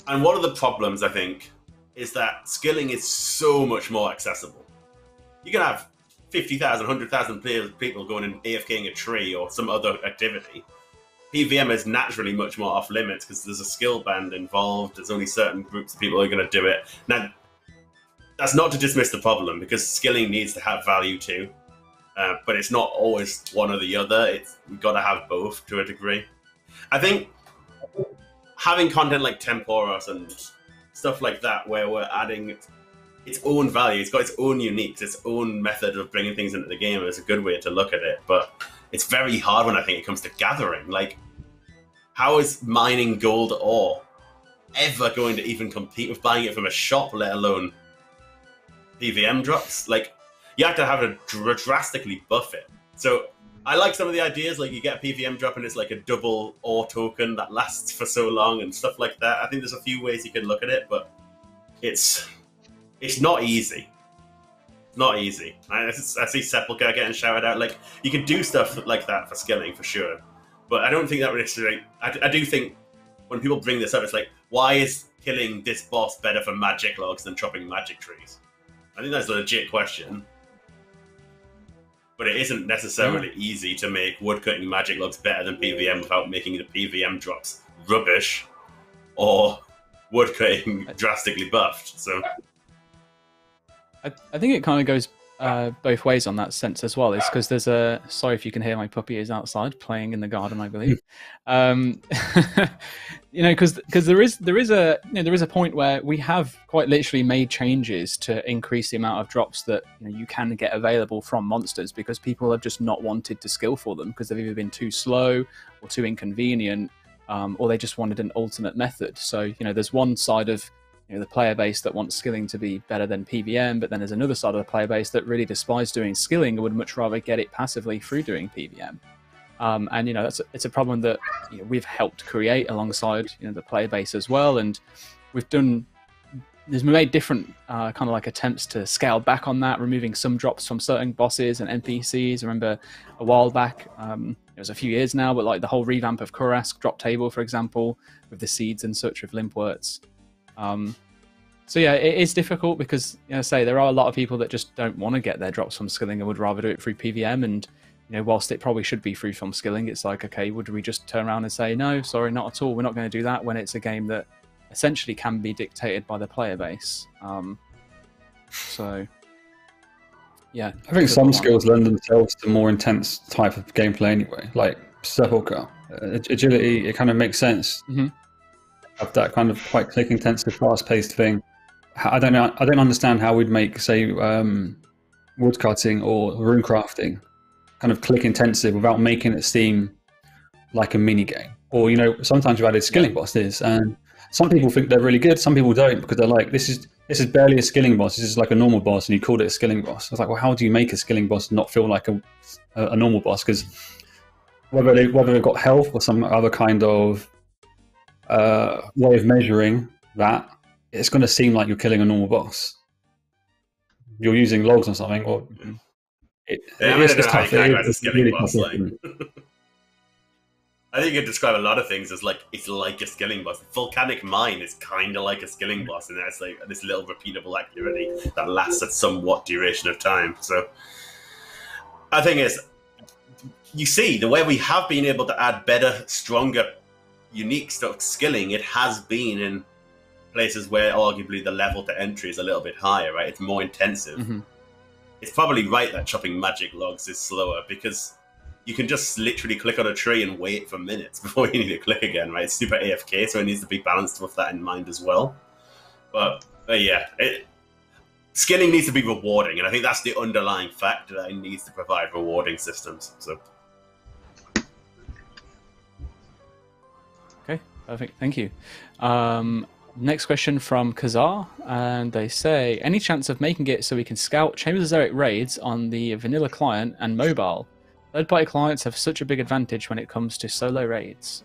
And one of the problems, I think, is that skilling is so much more accessible. You can have 50,000, 100,000 people going and AFKing a tree or some other activity. PVM is naturally much more off limits because there's a skill band involved. There's only certain groups of people who are going to do it. Now, that's not to dismiss the problem, because skilling needs to have value too. But it's not always one or the other. You've got to have both to a degree. I think having content like Temporos and stuff like that, where we're adding its own value, it's got its own uniques, its own method of bringing things into the game, is a good way to look at it. But it's very hard when I think it comes to gathering. Like, how is mining gold ore ever going to even compete with buying it from a shop, let alone PVM drops? Like, you have to have a drastically buff it. So I like some of the ideas, like you get a PVM drop and it's like a double ore token that lasts for so long and stuff like that. I think there's a few ways you can look at it, but it's not easy. Not easy. I see Sepulchre getting shouted out. Like, you can do stuff like that for skilling, for sure. But I don't think that necessarily... I do think when people bring this up, it's like, why is killing this boss better for magic logs than chopping magic trees? I think that's a legit question. But it isn't necessarily easy to make woodcutting magic logs better than PVM without making the PVM drops rubbish or woodcutting drastically buffed. So I think it kind of goes both ways on that sense as well. It's because there's a... Sorry if you can hear my puppy is outside playing in the garden, I believe. You know, because there is a point where we have quite literally made changes to increase the amount of drops that you can get available from monsters, because people have just not wanted to skill for them because they've either been too slow or too inconvenient, or they just wanted an alternate method. So there's one side of the player base that wants skilling to be better than PVM, but then there's another side of the player base that really despise doing skilling and would much rather get it passively through doing PVM. And it's a problem that we've helped create alongside the player base as well, and we've made different kind of like attempts to scale back on that, removing some drops from certain bosses and NPCs. I remember a while back, it was a few years now, but like the whole revamp of Kurask drop table, for example, with the seeds and such with Limpworts. So yeah, it is difficult because there are a lot of people that just don't want to get their drops from skilling and would rather do it through PVM. And whilst it probably should be free from skilling, it's like, okay, would we just turn around and say no, sorry, not at all, we're not going to do that, when it's a game that essentially can be dictated by the player base. So yeah, I think some skills lend themselves to more intense type of gameplay anyway, like Sepulchre, agility. It kind of makes sense. Mm-hmm. Of that kind of quite click intensive, fast paced thing. I don't know. I don't understand how we'd make, say, woodcutting or runecrafting kind of click intensive without making it seem like a mini game. Or sometimes we've added skilling bosses, and some people think they're really good, some people don't, because they're like, this is barely a skilling boss. This is like a normal boss, and you called it a skilling boss. I was like, well, how do you make a skilling boss not feel like a normal boss? Because whether they've got health or some other kind of way of measuring that, it's going to seem like you're killing a normal boss. You're using logs or something, or it's tough. It's really boss, like. I think you could describe a lot of things as like it's like a skilling boss. Volcanic Mine is kind of like a skilling boss, and it's like this little repeatable activity that lasts a somewhat duration of time. So I think it's, you see, the way we have been able to add better, stronger, unique stuff, skilling, it has been in places where arguably the level to entry is a little bit higher, right? It's more intensive. Mm-hmm. It's probably right that chopping magic logs is slower, because you can just literally click on a tree and wait for minutes before you need to click again, right? It's super AFK, so it needs to be balanced with that in mind as well. But yeah, skilling needs to be rewarding, and I think that's the underlying factor, that it needs to provide rewarding systems. So. Okay, perfect. Thank you. Next question from Kazar, and they say, any chance of making it so we can scout Chambers of Xeric raids on the vanilla client and mobile? Third-party clients have such a big advantage when it comes to solo raids.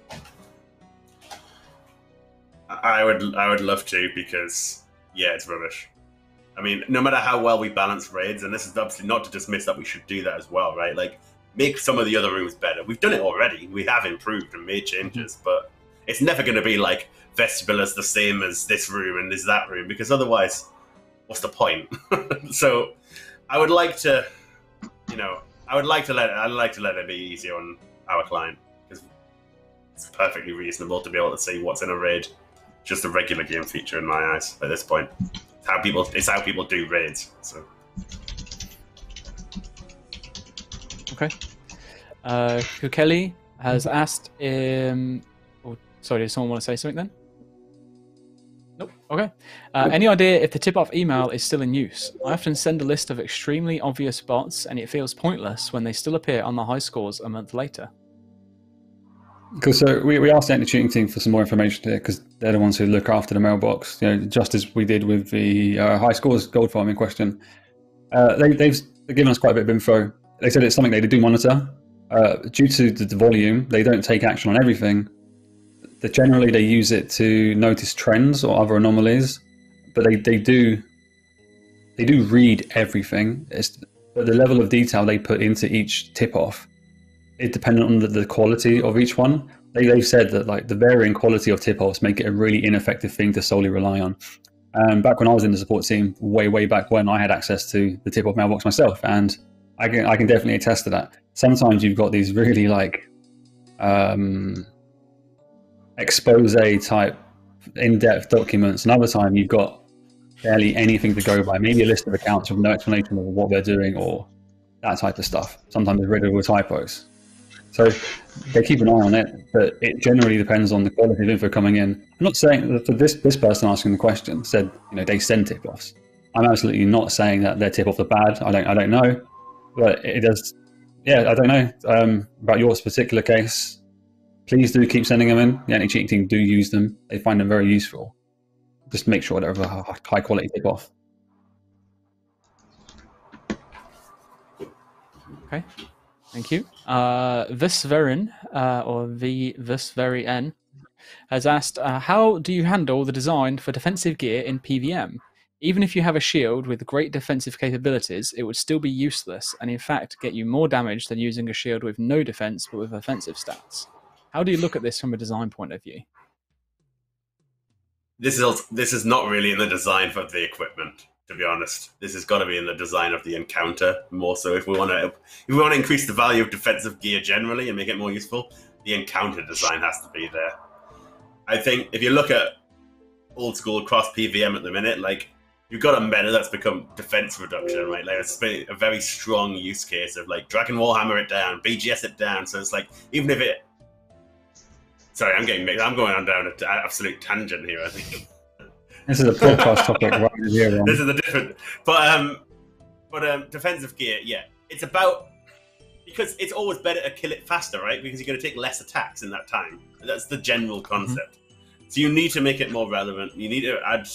I would love to, because yeah, it's rubbish. I mean, no matter how well we balance raids, and this is obviously not to dismiss that we should do that as well, right? Like, make some of the other rooms better. We've done it already. We have improved and made changes, but it's never going to be like Vestibule is the same as this room and is that room, because otherwise, what's the point? So, I would like to, I'd like to let it be easier on our client, because it's perfectly reasonable to be able to see what's in a raid. Just a regular game feature in my eyes at this point. It's how people do raids. So. Okay. Kukeli has asked. Sorry, does someone want to say something then? Nope. Okay. Any idea if the tip-off email is still in use? I often send a list of extremely obvious bots, and it feels pointless when they still appear on the high scores a month later. Because we asked the anti-cheating team for some more information here, because they're the ones who look after the mailbox, just as we did with the high scores gold farming question. They've given us quite a bit of info. They said it's something they do monitor. Due to the volume, they don't take action on everything. Generally, they use it to notice trends or other anomalies, but they do read everything. But the level of detail they put into each tip-off, it depends on the quality of each one. They've said that like the varying quality of tip-offs make it a really ineffective thing to solely rely on. Back when I was in the support team, way back when, I had access to the tip-off mailbox myself, and I can definitely attest to that. Sometimes you've got these really like expose type in-depth documents, and other time you've got barely anything to go by. Maybe a list of accounts with no explanation of what they're doing or that type of stuff. Sometimes it's riddled with typos. So they keep an eye on it, but it generally depends on the quality of info coming in. I'm not saying that for this person asking the question said they send tip-offs. I'm absolutely not saying that their tip-offs are bad. I don't know, but it does. Yeah, I don't know about your particular case. Please do keep sending them in. The anti-cheating team do use them. They find them very useful. Just make sure they're of a high quality tip-off. Okay, thank you. Visverin, or Visverin, has asked, how do you handle the design for defensive gear in PvM? Even if you have a shield with great defensive capabilities, it would still be useless, and in fact get you more damage than using a shield with no defense but with offensive stats. How do you look at this from a design point of view? This is not really in the design of the equipment, to be honest. This has got to be in the design of the encounter more so. If we want to increase the value of defensive gear generally and make it more useful, the encounter design has to be there. I think if you look at old school cross PvM at the minute, like, you've got a meta that's become defense reduction, right? Like, it's been a very strong use case of like Dragon Warhammer it down, BGS it down. So it's like, even if it... Sorry, I'm getting mixed. I'm going on down an absolute tangent here, I think. This is a podcast topic right here. This is a different... But defensive gear, yeah. It's about... Because it's always better to kill it faster, right? Because you're going to take less attacks in that time. That's the general concept. So you need to make it more relevant. You need to add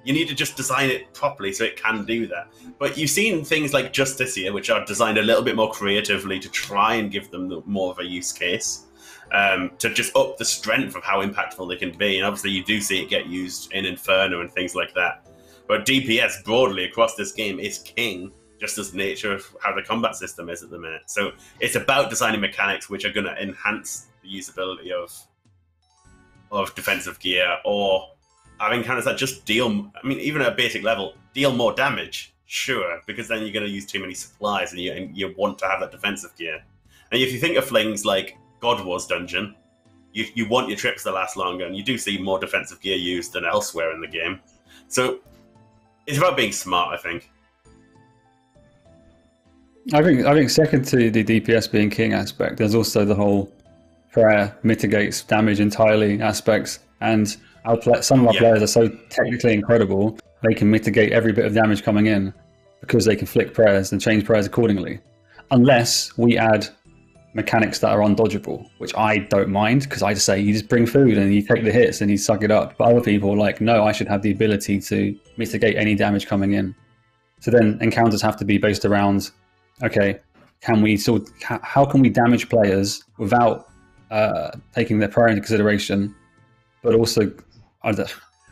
You need to just design it properly so it can do that. But you've seen things like Justicia, which are designed a little bit more creatively to try and give them more of a use case, to just up the strength of how impactful they can be. And obviously you do see it get used in Inferno and things like that. But DPS broadly across this game is king, just as the nature of how the combat system is at the minute. So it's about designing mechanics which are going to enhance the usability of defensive gear, or having counters that just deal, I mean, even at a basic level, deal more damage, sure, because then you're going to use too many supplies and you want to have that defensive gear. And if you think of things like God Wars Dungeon, you want your trips to last longer, and you do see more defensive gear used than elsewhere in the game. So it's about being smart, I think. I think second to the DPS being king aspect, there's also the whole prayer mitigates damage entirely aspects, and some of our players are so technically incredible, they can mitigate every bit of damage coming in because they can flick prayers and change prayers accordingly. Unless we add mechanics that are undodgeable, which I don't mind, because I just say you just bring food and you take the hits and you suck it up. But other people are like, no, I should have the ability to mitigate any damage coming in. So then encounters have to be based around, okay, how can we damage players without taking their prayer into consideration, but also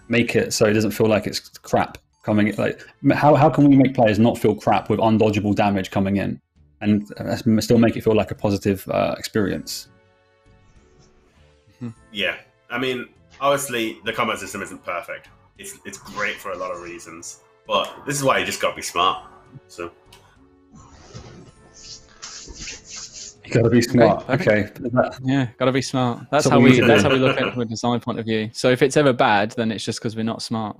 make it so it doesn't feel like it's crap coming in. Like, how can we make players not feel crap with undodgeable damage coming in, and still make it feel like a positive experience? Yeah, I mean, obviously the combat system isn't perfect. It's great for a lot of reasons, but this is why you just got to be smart. So you got to be smart. Okay. Yeah, got to be smart. That's how we look at it from a design point of view. So if it's ever bad, then it's just because we're not smart.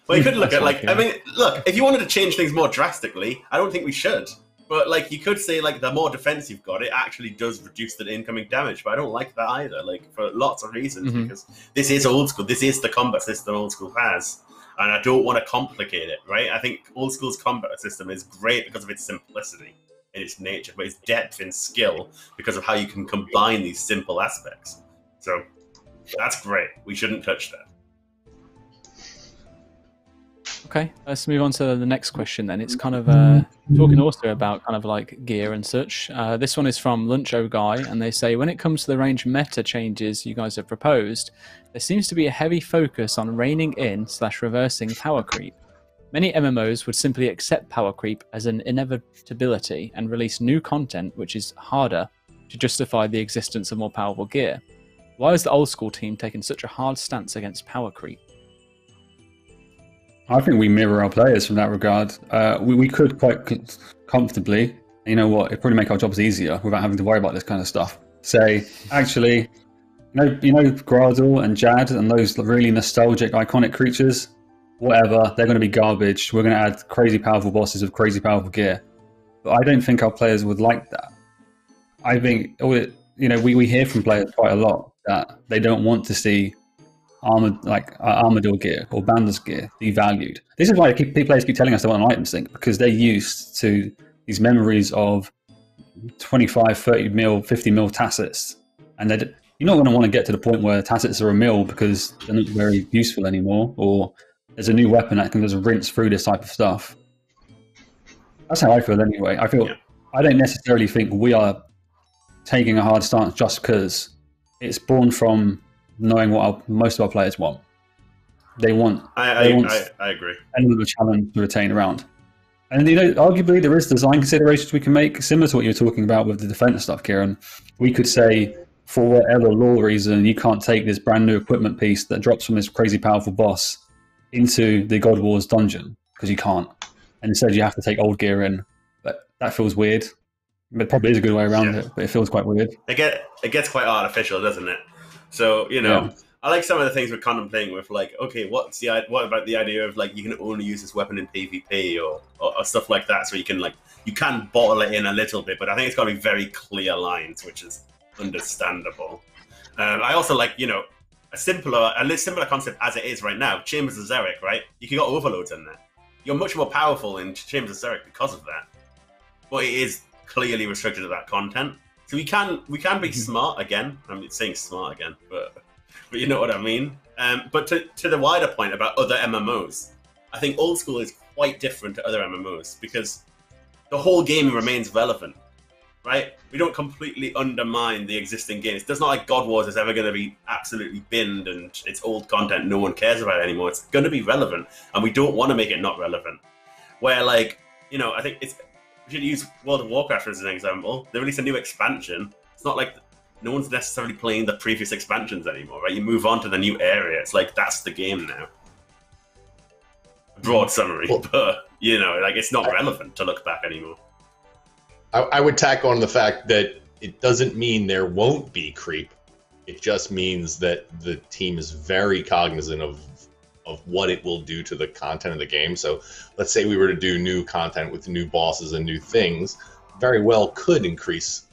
Well, you could look at I mean, look, if you wanted to change things more drastically, I don't think we should. But like, you could say like the more defense you've got, it actually does reduce the incoming damage. But I don't like that either. Like, for lots of reasons, because this is old school. This is the combat system old school has, and I don't want to complicate it. Right? I think old school's combat system is great because of its simplicity in its nature, but its depth in skill because of how you can combine these simple aspects. So that's great. We shouldn't touch that. Okay, let's move on to the next question then. It's kind of talking also about kind of like gear and such. This one is from Luncho Guy, and they say, when it comes to the range meta changes you guys have proposed, there seems to be a heavy focus on reining in / reversing power creep. Many MMOs would simply accept power creep as an inevitability and release new content which is harder to justify the existence of more powerful gear. Why is the old school team taking such a hard stance against power creep? I think we mirror our players from that regard. We could quite comfortably, you know what, it'd probably make our jobs easier without having to worry about this kind of stuff. Say, actually, you know Gradle and Jad and those really nostalgic, iconic creatures? Whatever, they're going to be garbage. We're going to add crazy powerful bosses with crazy powerful gear. But I don't think our players would like that. I think, we hear from players quite a lot that they don't want to see Armador gear or Bandler's gear devalued. This is why players keep telling us they want an item sync, because they're used to these memories of 25, 30 mil, 50 mil tacits. And you're not going to want to get to the point where tacits are a mil because they're not very useful anymore, or there's a new weapon that can just rinse through this type of stuff. That's how I feel anyway. I don't necessarily think we are taking a hard stance just because it's born from knowing what most of our players want. They want. I agree. Another challenge to retain around. And arguably there is design considerations we can make, similar to what you're talking about with the defense stuff, Kieren. We could say, for whatever law reason, you can't take this brand new equipment piece that drops from this crazy powerful boss into the God Wars dungeon, because you can't. And instead you have to take old gear in. But that feels weird. It probably is a good way around it, but it feels quite weird. It gets quite artificial, doesn't it? So, I like some of the things we're contemplating with, like, okay, what about the idea of, like, you can only use this weapon in PvP or stuff like that, so you can bottle it in a little bit, but I think it's got to be very clear lines, which is understandable. I also like, a simpler concept as it is right now, Chambers of Xeric, right? You can got overloads in there. You're much more powerful in Chambers of Xeric because of that, but it is clearly restricted to that content. So we can be smart again. I'm saying smart again, but you know what I mean. But to the wider point about other MMOs, I think old school is quite different to other MMOs because the whole game remains relevant, right? We don't completely undermine the existing games. It's not like God Wars is ever going to be absolutely binned and it's old content no one cares about anymore. It's going to be relevant, and we don't want to make it not relevant. Where, like, you know, I think we should use World of Warcraft as an example. They released a new expansion. It's not like no one's necessarily playing the previous expansions anymore, right? You move on to the new area. It's like, that's the game now. Broad summary, but, you know, like, it's not relevant to look back anymore. I would tack on the fact that it doesn't mean there won't be creep. It just means that the team is very cognizant of what it will do to the content of the game. So let's say we were to do new content with new bosses and new things, very well could increase.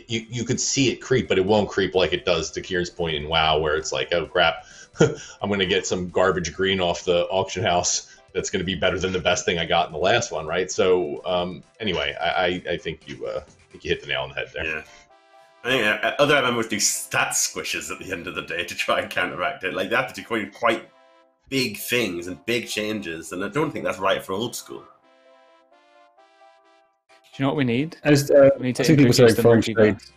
You could see it creep, but it won't creep like it does to Kieran's point in WoW, where it's like, oh crap, I'm going to get some garbage green off the auction house that's going to be better than the best thing I got in the last one, right? So anyway, I think you hit the nail on the head there. Yeah. I think other MMOs do stat squishes at the end of the day to try and counteract it. Like, they have to do quite big things and big changes, and I don't think that's right for old school. Do you know what we need? We need to introduce the multiverse.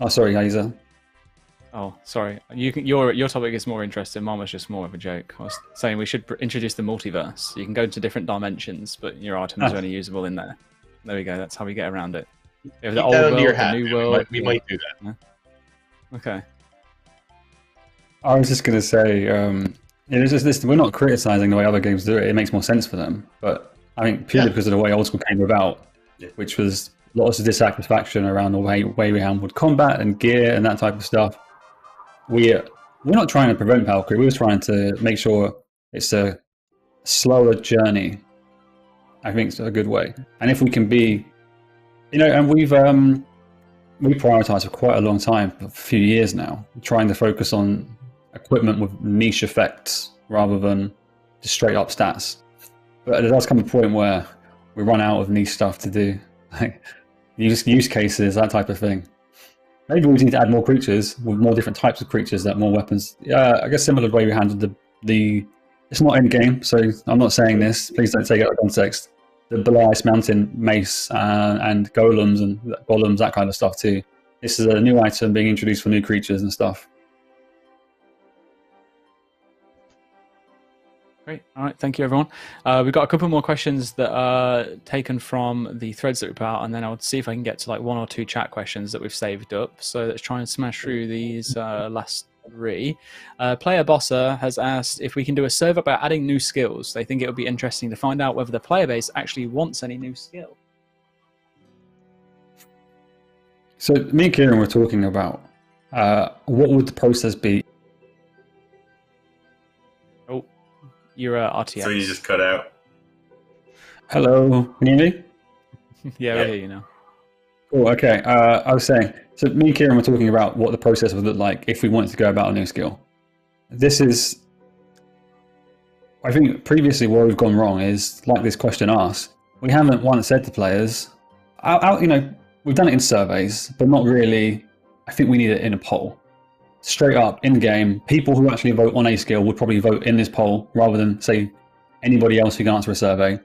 Oh, sorry, Ayiza. Oh, sorry. Your topic is more interesting. Mine was just more of a joke. I was saying we should introduce the multiverse. You can go to different dimensions, but your items are only usable in there. There we go. That's how we get around it. We have the old world, the new world. We might do that. Yeah. Okay. I was just going to say, it's just this. We're not criticizing the way other games do it. It makes more sense for them. But I think purely because of the way old school came about, which was lots of dissatisfaction around the way we handled combat and gear and that type of stuff. We're not trying to prevent power creep. We're just trying to make sure it's a slower journey. I think it's a good way. And if we can be, you know, and we prioritized for quite a long time, a few years now, trying to focus on equipment with niche effects rather than just straight up stats. But there does come a point where we run out of niche stuff to do, like use cases, that type of thing. Maybe we need to add more creatures with more different types of creatures, that more weapons. Yeah, I guess similar to the way we handled the. It's not in game, so I'm not saying this. Please don't take it out of context. The Belias Mountain mace and golems, that kind of stuff too. This is a new item being introduced for new creatures and stuff. Great. All right. Thank you, everyone. We've got a couple more questions that are taken from the threads that we put out, and then I'll see if I can get to like one or two chat questions that we've saved up. So let's try and smash through these last three. Player Bosser has asked if we can do a survey about adding new skills. They think it would be interesting to find out whether the player base actually wants any new skill. So me and Kieren were talking about what would the process be. You're RTX. So you just cut out. Hello, can you hear me? Yeah, we hear you now. Oh, okay. I was saying, so me and Kieren were talking about what the process would look like if we wanted to go about a new skill. This is, I think previously where we've gone wrong is, like this question asks, we haven't once said to players, you know, we've done it in surveys, but not really. I think we need it in a poll. Straight up in game, people who actually vote on a skill would probably vote in this poll rather than say anybody else who can answer a survey.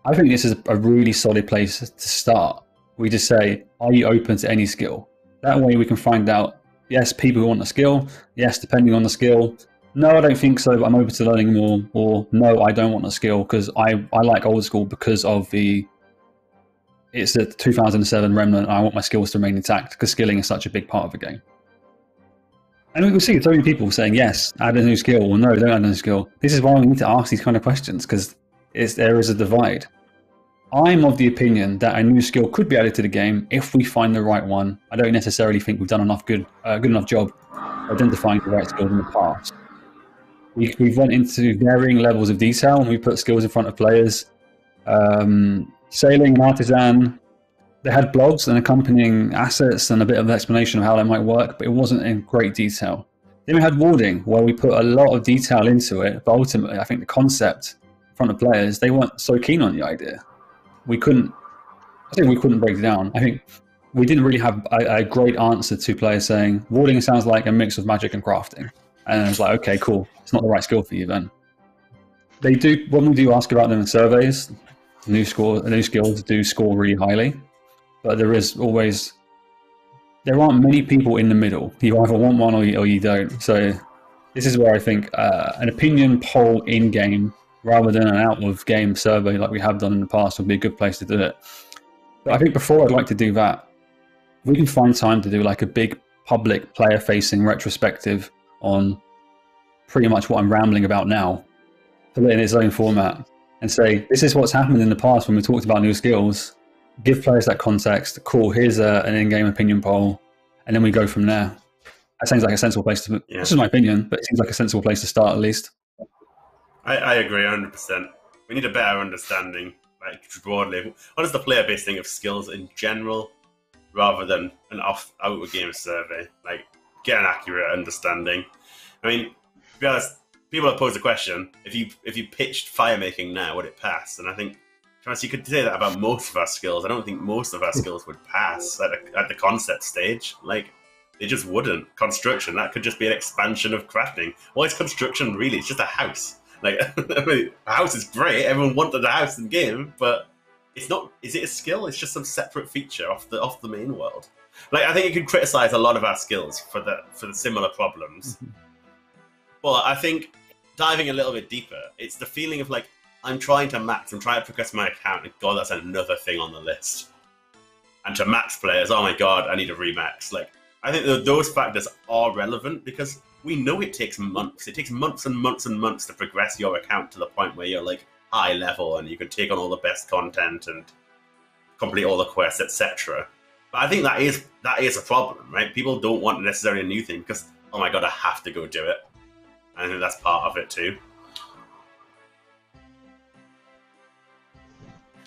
I think this is a really solid place to start. We just say, are you open to any skill? That way we can find out, yes, people who want a skill, yes, depending on the skill. No, I don't think so, but I'm open to learning more. Or no, I don't want a skill because I like old school because of it's the 2007 remnant. I want my skills to remain intact because skilling is such a big part of the game. And we can see so many people saying, yes, add a new skill, or no, don't add a new skill. This is why we need to ask these kind of questions, because there is a divide. I'm of the opinion that a new skill could be added to the game if we find the right one. I don't necessarily think we've done enough good enough job identifying the right skills in the past. We've went into varying levels of detail when we put skills in front of players. Sailing and artisan, they had blogs and accompanying assets and a bit of an explanation of how that might work, but it wasn't in great detail. Then we had warding, where we put a lot of detail into it, but ultimately I think the concept in front of players, they weren't so keen on the idea. I think we couldn't break it down. I think we didn't really have a great answer to players saying, warding sounds like a mix of magic and crafting. And it's like, okay, cool. It's not the right skill for you then. They do, when we do ask about them in surveys, new skills do score really highly, but there aren't many people in the middle. You either want one or you don't. So this is where I think an opinion poll in-game rather than an out-of-game survey like we have done in the past would be a good place to do it. But I think before I'd like to do that, we can find time to do like a big public player-facing retrospective on pretty much what I'm rambling about now, put it in its own format and say, this is what's happened in the past when we talked about new skills. Give players that context. Cool, here's an in-game opinion poll, and then we go from there. That seems like a sensible place to... Yeah. This is my opinion, but it seems like a sensible place to start at least. I agree 100%. We need a better understanding, like broadly. What is the player-based thing of skills in general, rather than an out-of-game survey? Like, get an accurate understanding. I mean, to be honest, people have posed the question: if you pitched fire making now, would it pass? And I think, you could say that about most of our skills. I don't think most of our skills would pass at the concept stage. Like, they just wouldn't. Construction, that could just be an expansion of crafting. Well, it's construction really. It's just a house. Like, I mean, a house is great. Everyone wanted a house in the game, but it's not. Is it a skill? It's just some separate feature off the main world. Like, I think you could criticize a lot of our skills for the similar problems. But I think diving a little bit deeper, it's the feeling of like, I'm trying to progress my account, and God, that's another thing on the list. And to max players, oh my God, I need a remax. Like, I think those factors are relevant because we know it takes months. It takes months and months and months to progress your account to the point where you're like high level and you can take on all the best content and complete all the quests, etc. But I think that is a problem, right? People don't want necessarily a new thing because, oh my God, I have to go do it. I think that's part of it too.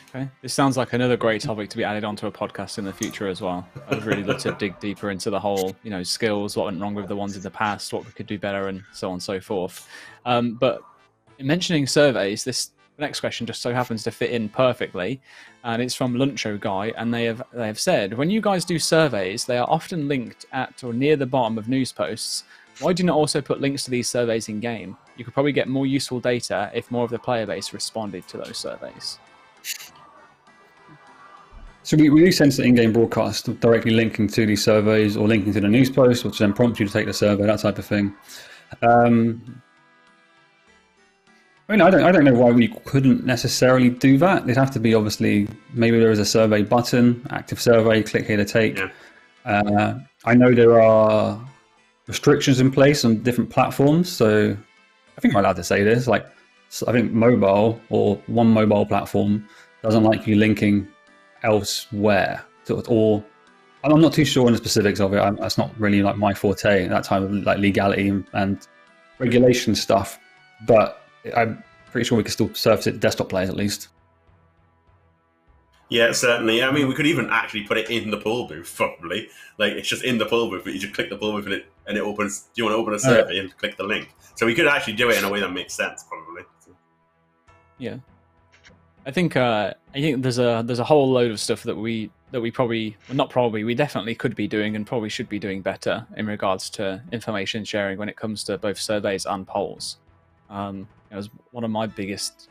Okay, this sounds like another great topic to be added onto a podcast in the future as well. I'd really love to dig deeper into the whole, skills, what went wrong with the ones in the past, what we could do better, and so on and so forth. But in mentioning surveys, this next question just so happens to fit in perfectly, and it's from Luncho Guy, and they have said, when you guys do surveys, they are often linked at or near the bottom of news posts. Why do you not also put links to these surveys in game? You could probably get more useful data if more of the player base responded to those surveys. So we do sense the in-game broadcast directly linking to these surveys or linking to the news post, which then prompt you to take the survey, that type of thing. I mean, I don't know why we couldn't necessarily do that. It'd have to be, obviously, maybe there is a survey button, active survey, click here to take. Yeah. I know there are restrictions in place on different platforms, so I think I'm allowed to say this. Like, I think mobile or one mobile platform doesn't like you linking elsewhere, or I'm not too sure on the specifics of it. That's not really like my forte, that type of like legality and regulation stuff. But I'm pretty sure we could still service it to desktop players at least. Yeah, certainly. I mean, we could even actually put it in the poll booth, probably. Like, it's just in the poll booth, but you just click the poll booth and it opens. Do you want to open a survey and click the link? So we could actually do it in a way that makes sense, probably. Yeah. I think there's a whole load of stuff that we we definitely could be doing and probably should be doing better in regards to information sharing when it comes to both surveys and polls. It was one of my biggest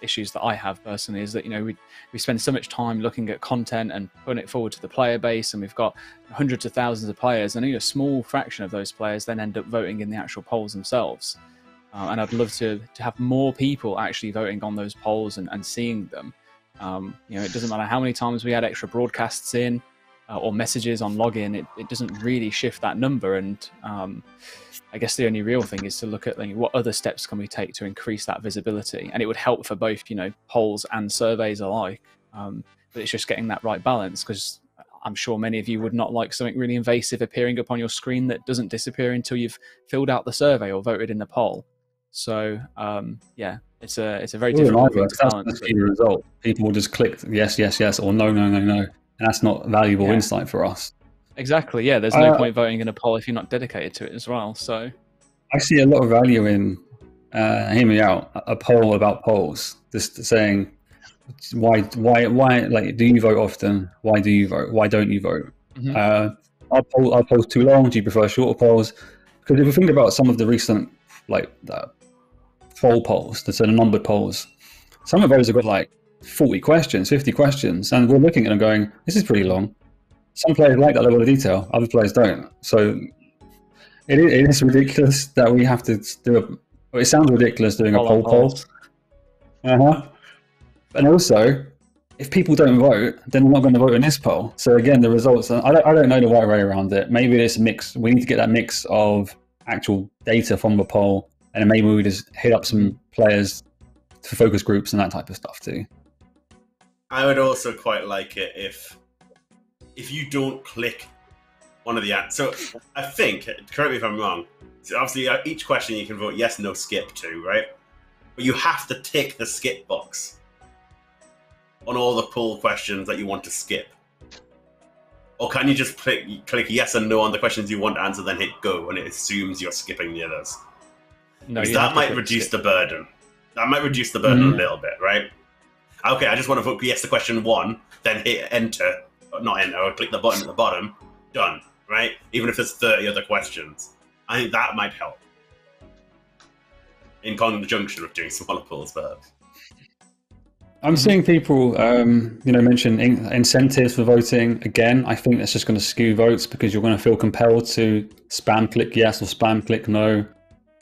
issues that I have personally is that we spend so much time looking at content and putting it forward to the player base, and we've got hundreds of thousands of players, and only a small fraction of those players then end up voting in the actual polls themselves. And I'd love to have more people actually voting on those polls and seeing them. It doesn't matter how many times we add extra broadcasts in or messages on login, it doesn't really shift that number. And I guess the only real thing is to look at what other steps can we take to increase that visibility. And it would help for both, polls and surveys alike. But it's just getting that right balance, because I'm sure many of you would not like something really invasive appearing up on your screen that doesn't disappear until you've filled out the survey or voted in the poll. So it's a very difficult thing to balance. That's the result. People will just click yes, yes, yes, or no, no, no, no, and that's not valuable insight for us. Exactly. Yeah, there's no point voting in a poll if you're not dedicated to it as well. So I see a lot of value in hear me out. A poll about polls, just saying why, like, do you vote often? Why do you vote? Why don't you vote? Mm-hmm. Are polls too long? Do you prefer shorter polls? Because if you think about some of the recent polls, the sort of numbered polls, some of those have got like 40 questions, 50 questions, and we're looking at them going, this is pretty long. Some players like that level of detail, other players don't. So it is ridiculous that we have to do it sounds ridiculous doing a poll. And also, if people don't vote, then we're not going to vote in this poll. So again, the results, I don't know the right way around it. Maybe it's a mix. We need to get that mix of actual data from the poll, and then maybe we just hit up some players for focus groups and that type of stuff too. I would also quite like it if you don't click one of the answers. So I think, correct me if I'm wrong, so obviously each question you can vote yes, no, skip to, right? But you have to tick the skip box on all the poll questions that you want to skip. Or can you just click yes and no on the questions you want to answer, then hit go, and it assumes you're skipping the others? No, that might reduce the burden. That might reduce the burden a little bit, right? Okay, I just want to vote yes to question 1, then hit enter, not enter, or click the button at the bottom, done, right? Even if there's 30 other questions. I think that might help. In conjunction with doing smaller polls, perhaps. I'm seeing people, mention incentives for voting. Again, I think that's just going to skew votes because you're going to feel compelled to spam click yes or spam click no.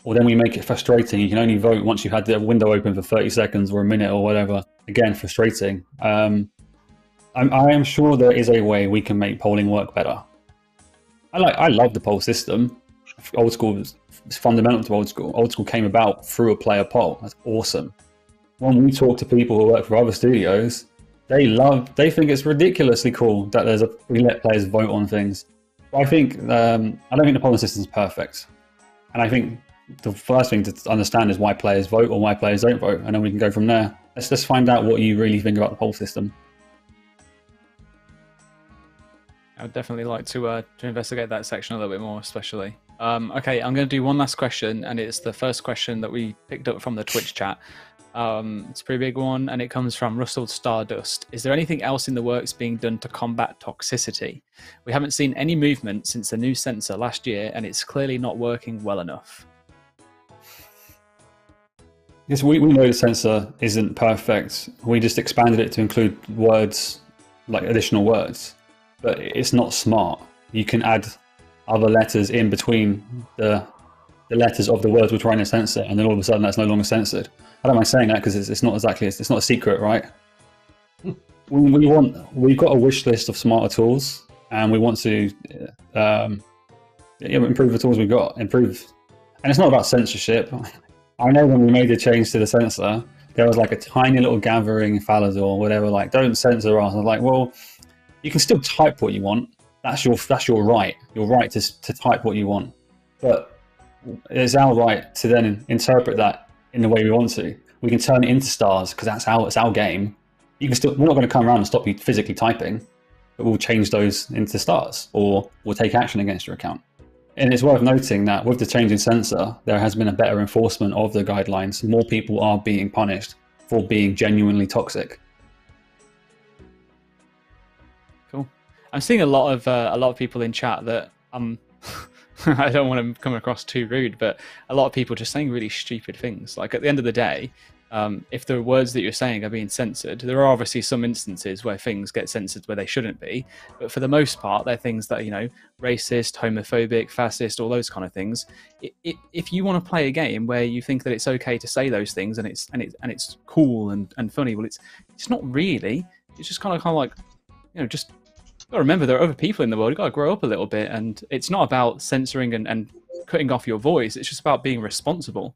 Or then we make it frustrating. You can only vote once you've had the window open for 30 seconds or a minute or whatever. Again, frustrating. I am sure there is a way we can make polling work better. I love the poll system. Old school is fundamental to old school. Old school came about through a player poll. That's awesome. When we talk to people who work for other studios, they think it's ridiculously cool that we let players vote on things. But I don't think the polling system is perfect. And I think the first thing to understand is why players vote or why players don't vote, and then we can go from there. Let's find out what you really think about the poll system. I would definitely like to investigate that section a little bit more, especially. Okay, I'm going to do one last question, and it's the first question that we picked up from the Twitch chat. It's a pretty big one, and it comes from Russell Stardust. Is there anything else in the works being done to combat toxicity? We haven't seen any movement since the new sensor last year, and it's clearly not working well enough. Yes, we know the sensor isn't perfect. We just expanded it to include words, like additional words. But it's not smart. You can add other letters in between the letters of the words we're trying to censor, and then all of a sudden that's no longer censored. I don't mind saying that because it's not a secret, right? We've got a wish list of smarter tools, and we want to improve the tools we've got. And it's not about censorship. I know when we made the change to the sensor, there was like a tiny little gathering in Falador or whatever, like, don't censor us. I was like, well, you can still type what you want. That's your right. Your right to type what you want. But it's our right to then interpret that in the way we want to. We can turn it into stars because it's our game. We're not going to come around and stop you physically typing, but we'll change those into stars, or we'll take action against your account. And it's worth noting that with the change in sensor, there has been a better enforcement of the guidelines. More people are being punished for being genuinely toxic. Cool. I'm seeing a lot of people in chat that I don't want to come across too rude, but a lot of people just saying really stupid things. Like, at the end of the day, if the words that you're saying are being censored, there are obviously some instances where things get censored where they shouldn't be, but for the most part, they're things that are, racist, homophobic, fascist, all those kind of things. If you want to play a game where you think that it's okay to say those things and it's cool and funny, well, it's not really. It's just kind of like, just got to remember there are other people in the world. You've got to grow up a little bit, and it's not about censoring and cutting off your voice. It's just about being responsible.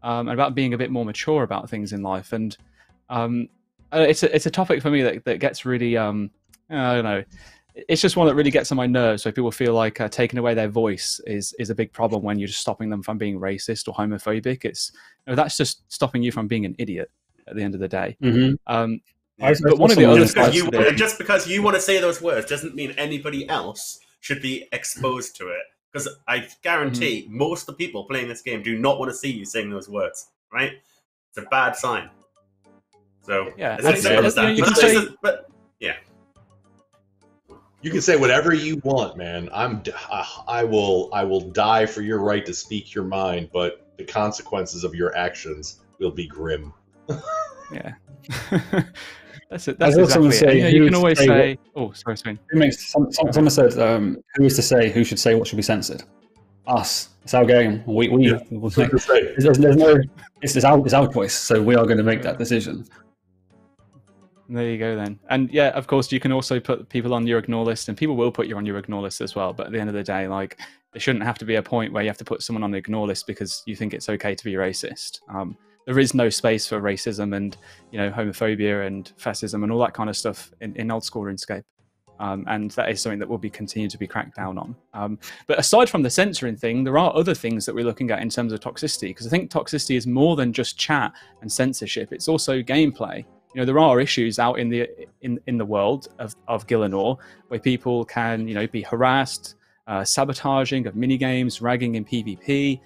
And about being a bit more mature about things in life, and it's a topic for me that gets really I don't know. It's just one that really gets on my nerves. So people feel like taking away their voice is a big problem when you're just stopping them from being racist or homophobic. That's just stopping you from being an idiot at the end of the day. Mm-hmm. But one of the other just because you want to say those words doesn't mean anybody else should be exposed to it. Because I guarantee most of the people playing this game do not want to see you saying those words, right? It's a bad sign. So, yeah, it's as simple as that. You can say whatever you want, man. I will die for your right to speak your mind, but the consequences of your actions will be grim. Yeah. That's it. That's exactly it. Say, you can always say, "Oh, sorry, Sween." Someone said, "Who is to say who should say what should be censored?" Us. It's our game. It's our choice. So we are going to make that decision. There you go then. And yeah, of course, you can also put people on your ignore list, and people will put you on your ignore list as well. But at the end of the day, like, there shouldn't have to be a point where you have to put someone on the ignore list because you think it's okay to be racist. There is no space for racism and, you know, homophobia and fascism and all that kind of stuff in old school RuneScape. And that is something that will be continued to be cracked down on. But aside from the censoring thing, there are other things that we're looking at in terms of toxicity, because I think toxicity is more than just chat and censorship. It's also gameplay. You know, there are issues out in the world of Gillinor where people can, you know, be harassed, sabotaging of minigames, ragging in PvP,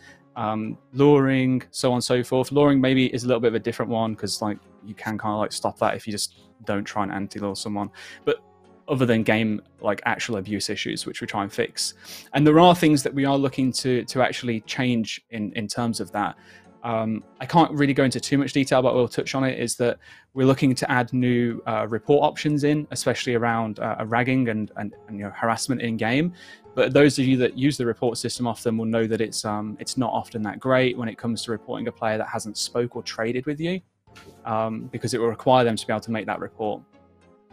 luring, so on and so forth. Luring maybe is a little bit of a different one because, like, you can kind of like stop that if you just don't try and anti-lure someone. But other than game, like, actual abuse issues, which we try and fix. And there are things that we are looking to actually change in terms of that. I can't really go into too much detail, but we'll touch on it, is that we're looking to add new report options in, especially around ragging and you know, harassment in game. But those of you that use the report system often will know that it's not often that great when it comes to reporting a player that hasn't spoke or traded with you, because it will require them to be able to make that report,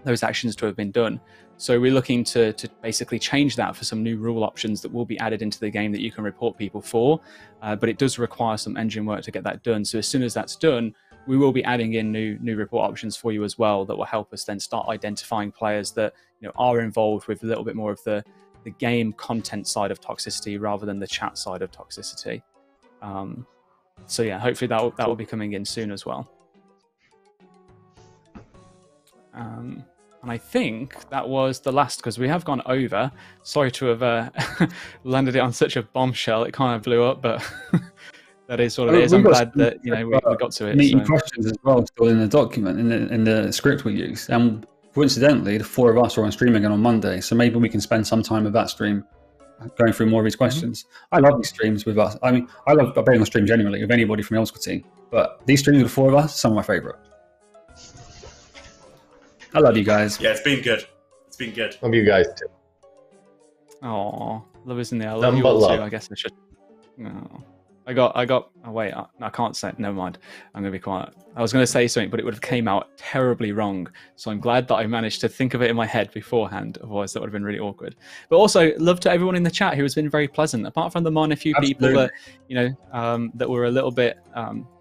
those actions to have been done. So we're looking to basically change that for some new rule options that will be added into the game that you can report people for, but it does require some engine work to get that done. So as soon as that's done, we will be adding in new report options for you as well that will help us then start identifying players that, you know, are involved with a little bit more of the game content side of toxicity rather than the chat side of toxicity. So yeah, hopefully that will be coming in soon as well. And I think that was the last, because we have gone over. Sorry to have landed it on such a bombshell. It kind of blew up, but that is what it is. I'm glad that, you know, we got to it. Meeting questions as well still in the document, in the script we use. And coincidentally, the 4 of us are on stream again on Monday, so maybe we can spend some time with that stream going through more of these questions. I love these streams with us. I mean, I love being on stream generally with anybody from the old school team, but these streams with the 4 of us, some of my favourite. I love you guys. Yeah, it's been good. It's been good. Love you guys too. Oh, love is in there. I love you all too. I guess I should. No. I got. Oh wait, I can't say it. Never mind. I'm gonna be quiet. I was gonna say something, but it would have came out terribly wrong. So I'm glad that I managed to think of it in my head beforehand. Otherwise, that would have been really awkward. But also, love to everyone in the chat who has been very pleasant. Apart from the minor few people that, you know, that were a little bit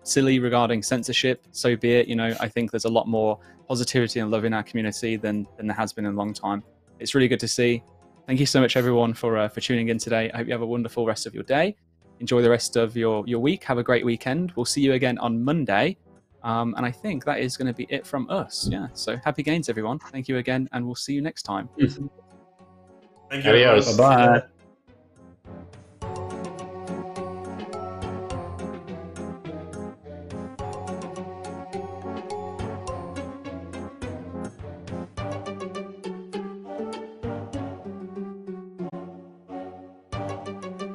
silly regarding censorship. So be it. You know, I think there's a lot more positivity and love in our community than there has been in a long time. It's really good to see. Thank you so much, everyone, for tuning in today. I hope you have a wonderful rest of your day. Enjoy the rest of your week. Have a great weekend. We'll see you again on Monday. And I think that is going to be it from us. Yeah. So happy games, everyone. Thank you again, and we'll see you next time. Thank you. Adios. Bye-bye.